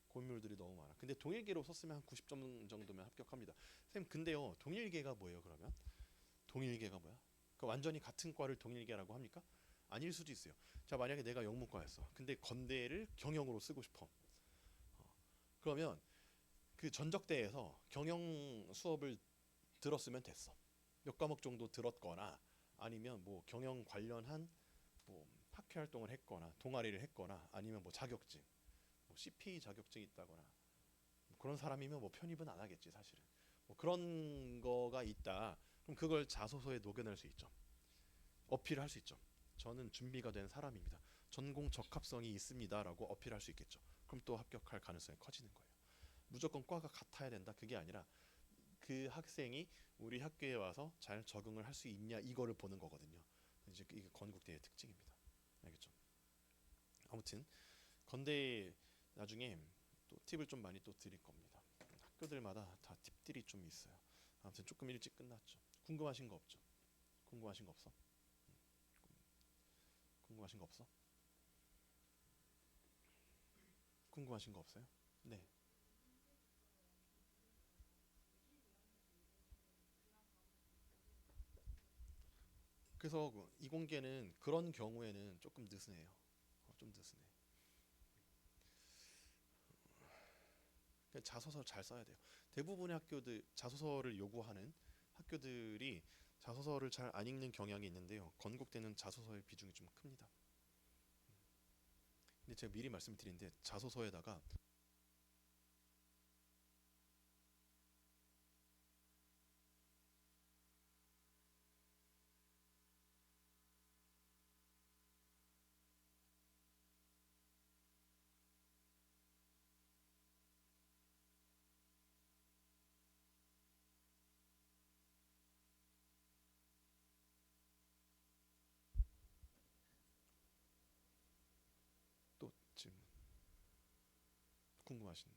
고인물들이 너무 많아. 근데 동일계로 썼으면 한 90점 정도면 합격합니다. 선생님 근데요 동일계가 뭐예요 그러면? 동일계가 뭐야? 그 완전히 같은 과를 동일계라고 합니까? 아닐 수도 있어요. 자 만약에 내가 영문과였어. 근데 건대를 경영으로 쓰고 싶어. 그러면 그 전적대에서 경영 수업을 들었으면 됐어. 몇 과목 정도 들었거나 아니면 뭐 경영 관련한 뭐 학회 활동을 했거나 동아리를 했거나 아니면 뭐 자격증, 뭐 CPA 자격증이 있다거나 뭐 그런 사람이면 뭐 편입은 안 하겠지 사실은. 뭐 그런 거가 있다. 그럼 그걸 자소서에 녹여낼 수 있죠. 어필할 수 있죠. 저는 준비가 된 사람입니다. 전공 적합성이 있습니다라고 어필할 수 있겠죠. 그럼 또 합격할 가능성이 커지는 거예요. 무조건 과가 같아야 된다. 그게 아니라 그 학생이 우리 학교에 와서 잘 적응을 할 수 있냐 이거를 보는 거거든요. 이제 이게 건국대의 특징입니다. 알겠죠? 아무튼 건대 나중에 또 팁을 좀 많이 또 드릴 겁니다. 학교들마다 다 팁들이 좀 있어요. 아무튼 조금 일찍 끝났죠. 궁금하신 거 없죠? 궁금하신 거 없어? 궁금하신 거 없어? 궁금하신 거 없어요? 네. 그래서 이공계는 그런 경우에는 조금 느슨해요. 좀 느슨해. 자소서를 잘 써야 돼요. 대부분의 학교들 자소서를 요구하는 학교들이 자소서를 잘 안 읽는 경향이 있는데요. 건국대는 자소서의 비중이 좀 큽니다. 근데 제가 미리 말씀드린데 자소서에다가 또 지금 궁금하신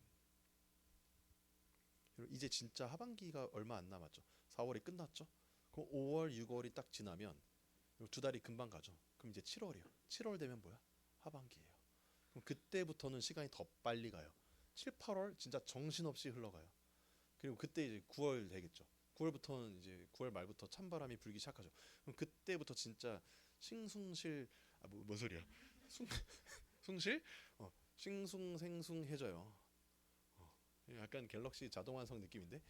이제 진짜 하반기가 얼마 안 남았죠. 4월이 끝났죠. 그럼 5월, 6월이 딱 지나면 두 달이 금방 가죠. 그럼 이제 7월이요. 7월 되면 뭐야? 하반기예요. 그럼 그때부터는 시간이 더 빨리 가요. 7, 8월 진짜 정신없이 흘러가요. 그리고 그때 이제 9월 되겠죠. 9월부터는 이제 9월 말부터 찬바람이 불기 시작하죠. 그럼 그때부터 진짜 싱숭실 뭔 소리야? 숭 숭실? 싱숭생숭해져요. 약간 갤럭시 자동 완성 느낌인데.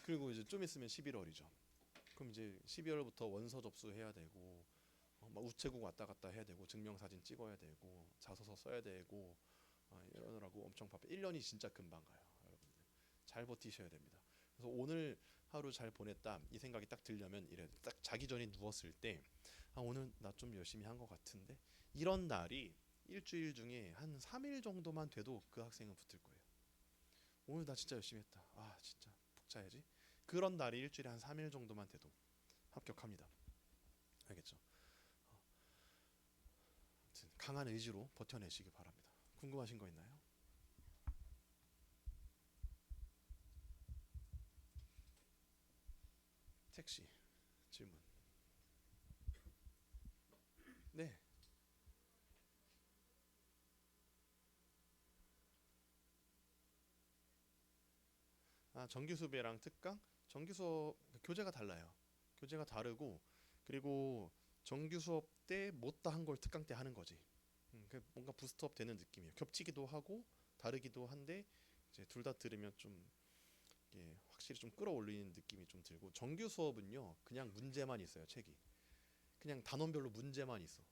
그리고 이제 좀 있으면 11월이죠. 그럼 이제 12월부터 원서 접수해야 되고 막 우체국 왔다 갔다 해야 되고 증명사진 찍어야 되고 자소서 써야 되고 이러느라고 엄청 바빠. 1년이 진짜 금방 가요. 여러분들 잘 버티셔야 됩니다. 그래서 오늘 하루 잘 보냈다 이 생각이 딱 들려면 이래 딱 자기 전에 누웠을 때 오늘 나 좀 열심히 한 것 같은데 이런 날이 일주일 중에 한 3일 정도만 돼도 그 학생은 붙을 거예요. 오늘 나 진짜 열심히 했다. 진짜 푹 자야지. 그런 날이 일주일에 한 3일 정도만 돼도 합격합니다. 알겠죠? 강한 의지로 버텨내시기 바랍니다. 궁금하신 거 있나요? 택시 질문. 네. 정규 수배랑 특강? 정규 수업 교재가 달라요. 교재가 다르고 그리고 정규 수업 때 못다 한 걸 특강 때 하는 거지. 뭔가 부스트업 되는 느낌이에요. 겹치기도 하고 다르기도 한데 이제 둘 다 들으면 좀 확실히 좀 끌어올리는 느낌이 좀 들고 정규 수업은요 그냥 문제만 있어요. 책이 그냥 단원별로 문제만 있어.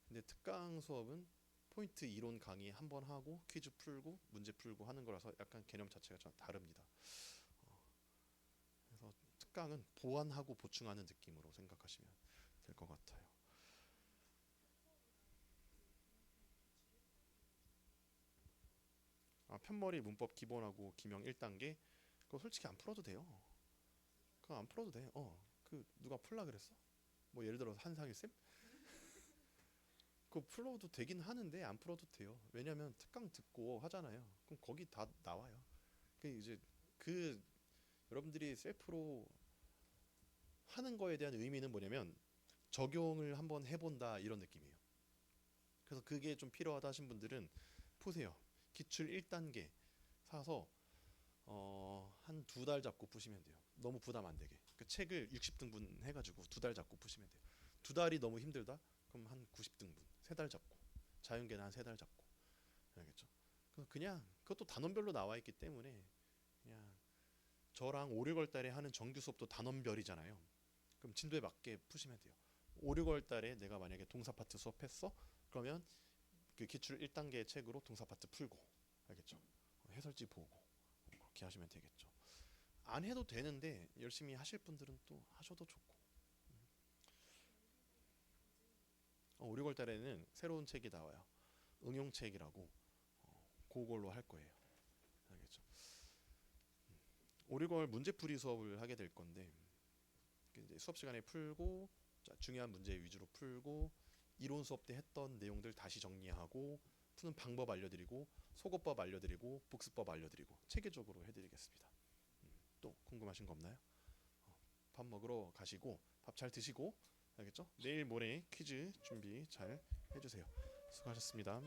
근데 특강 수업은 포인트 이론 강의 한 번 하고 퀴즈 풀고 문제 풀고 하는 거라서 약간 개념 자체가 좀 다릅니다. 그래서 특강은 보완하고 보충하는 느낌으로 생각하시면 될 것 같아요. 편머리 문법 기본하고 기명 1단계 그거 솔직히 안 풀어도 돼요. 그거 안 풀어도 돼. 그 누가 풀라 그랬어? 뭐 예를 들어서 한상일 쌤? 그거 풀어도 되긴 하는데 안 풀어도 돼요. 왜냐면 특강 듣고 하잖아요. 그럼 거기 다 나와요. 그 이제 그 여러분들이 셀프로 하는 거에 대한 의미는 뭐냐면 적용을 한번 해본다 이런 느낌이에요. 그래서 그게 좀 필요하다 하신 분들은 푸세요. 기출 1단계 사서 한 2달 잡고 푸시면 돼요. 너무 부담 안 되게. 그 책을 60등분 해가지고 2달 잡고 푸시면 돼요. 2달이 너무 힘들다? 그럼 한 90등분 3달 잡고, 자연계는 한 3달 잡고, 알겠죠? 그냥 그것도 단원별로 나와 있기 때문에 그냥 저랑 5, 6월 달에 하는 정규 수업도 단원별이잖아요. 그럼 진도에 맞게 푸시면 돼요. 5, 6월 달에 내가 만약에 동사 파트 수업했어? 그러면 그 기출 1단계 책으로 동사 파트 풀고, 알겠죠? 해설지 보고 그렇게 하시면 되겠죠. 안 해도 되는데 열심히 하실 분들은 또 하셔도 좋고. 5, 6월 달에는 새로운 책이 나와요. 응용책이라고 그걸로 할 거예요. 알겠죠? 5, 6월 문제풀이 수업을 하게 될 건데 이제 수업 시간에 풀고 중요한 문제 위주로 풀고 이론 수업 때 했던 내용들 다시 정리하고 푸는 방법 알려드리고 속어법 알려드리고 복습법 알려드리고 체계적으로 해드리겠습니다. 또 궁금하신 거 없나요? 밥 먹으러 가시고 밥 잘 드시고 알겠죠? 내일 모레 퀴즈 준비 잘 해주세요. 수고하셨습니다.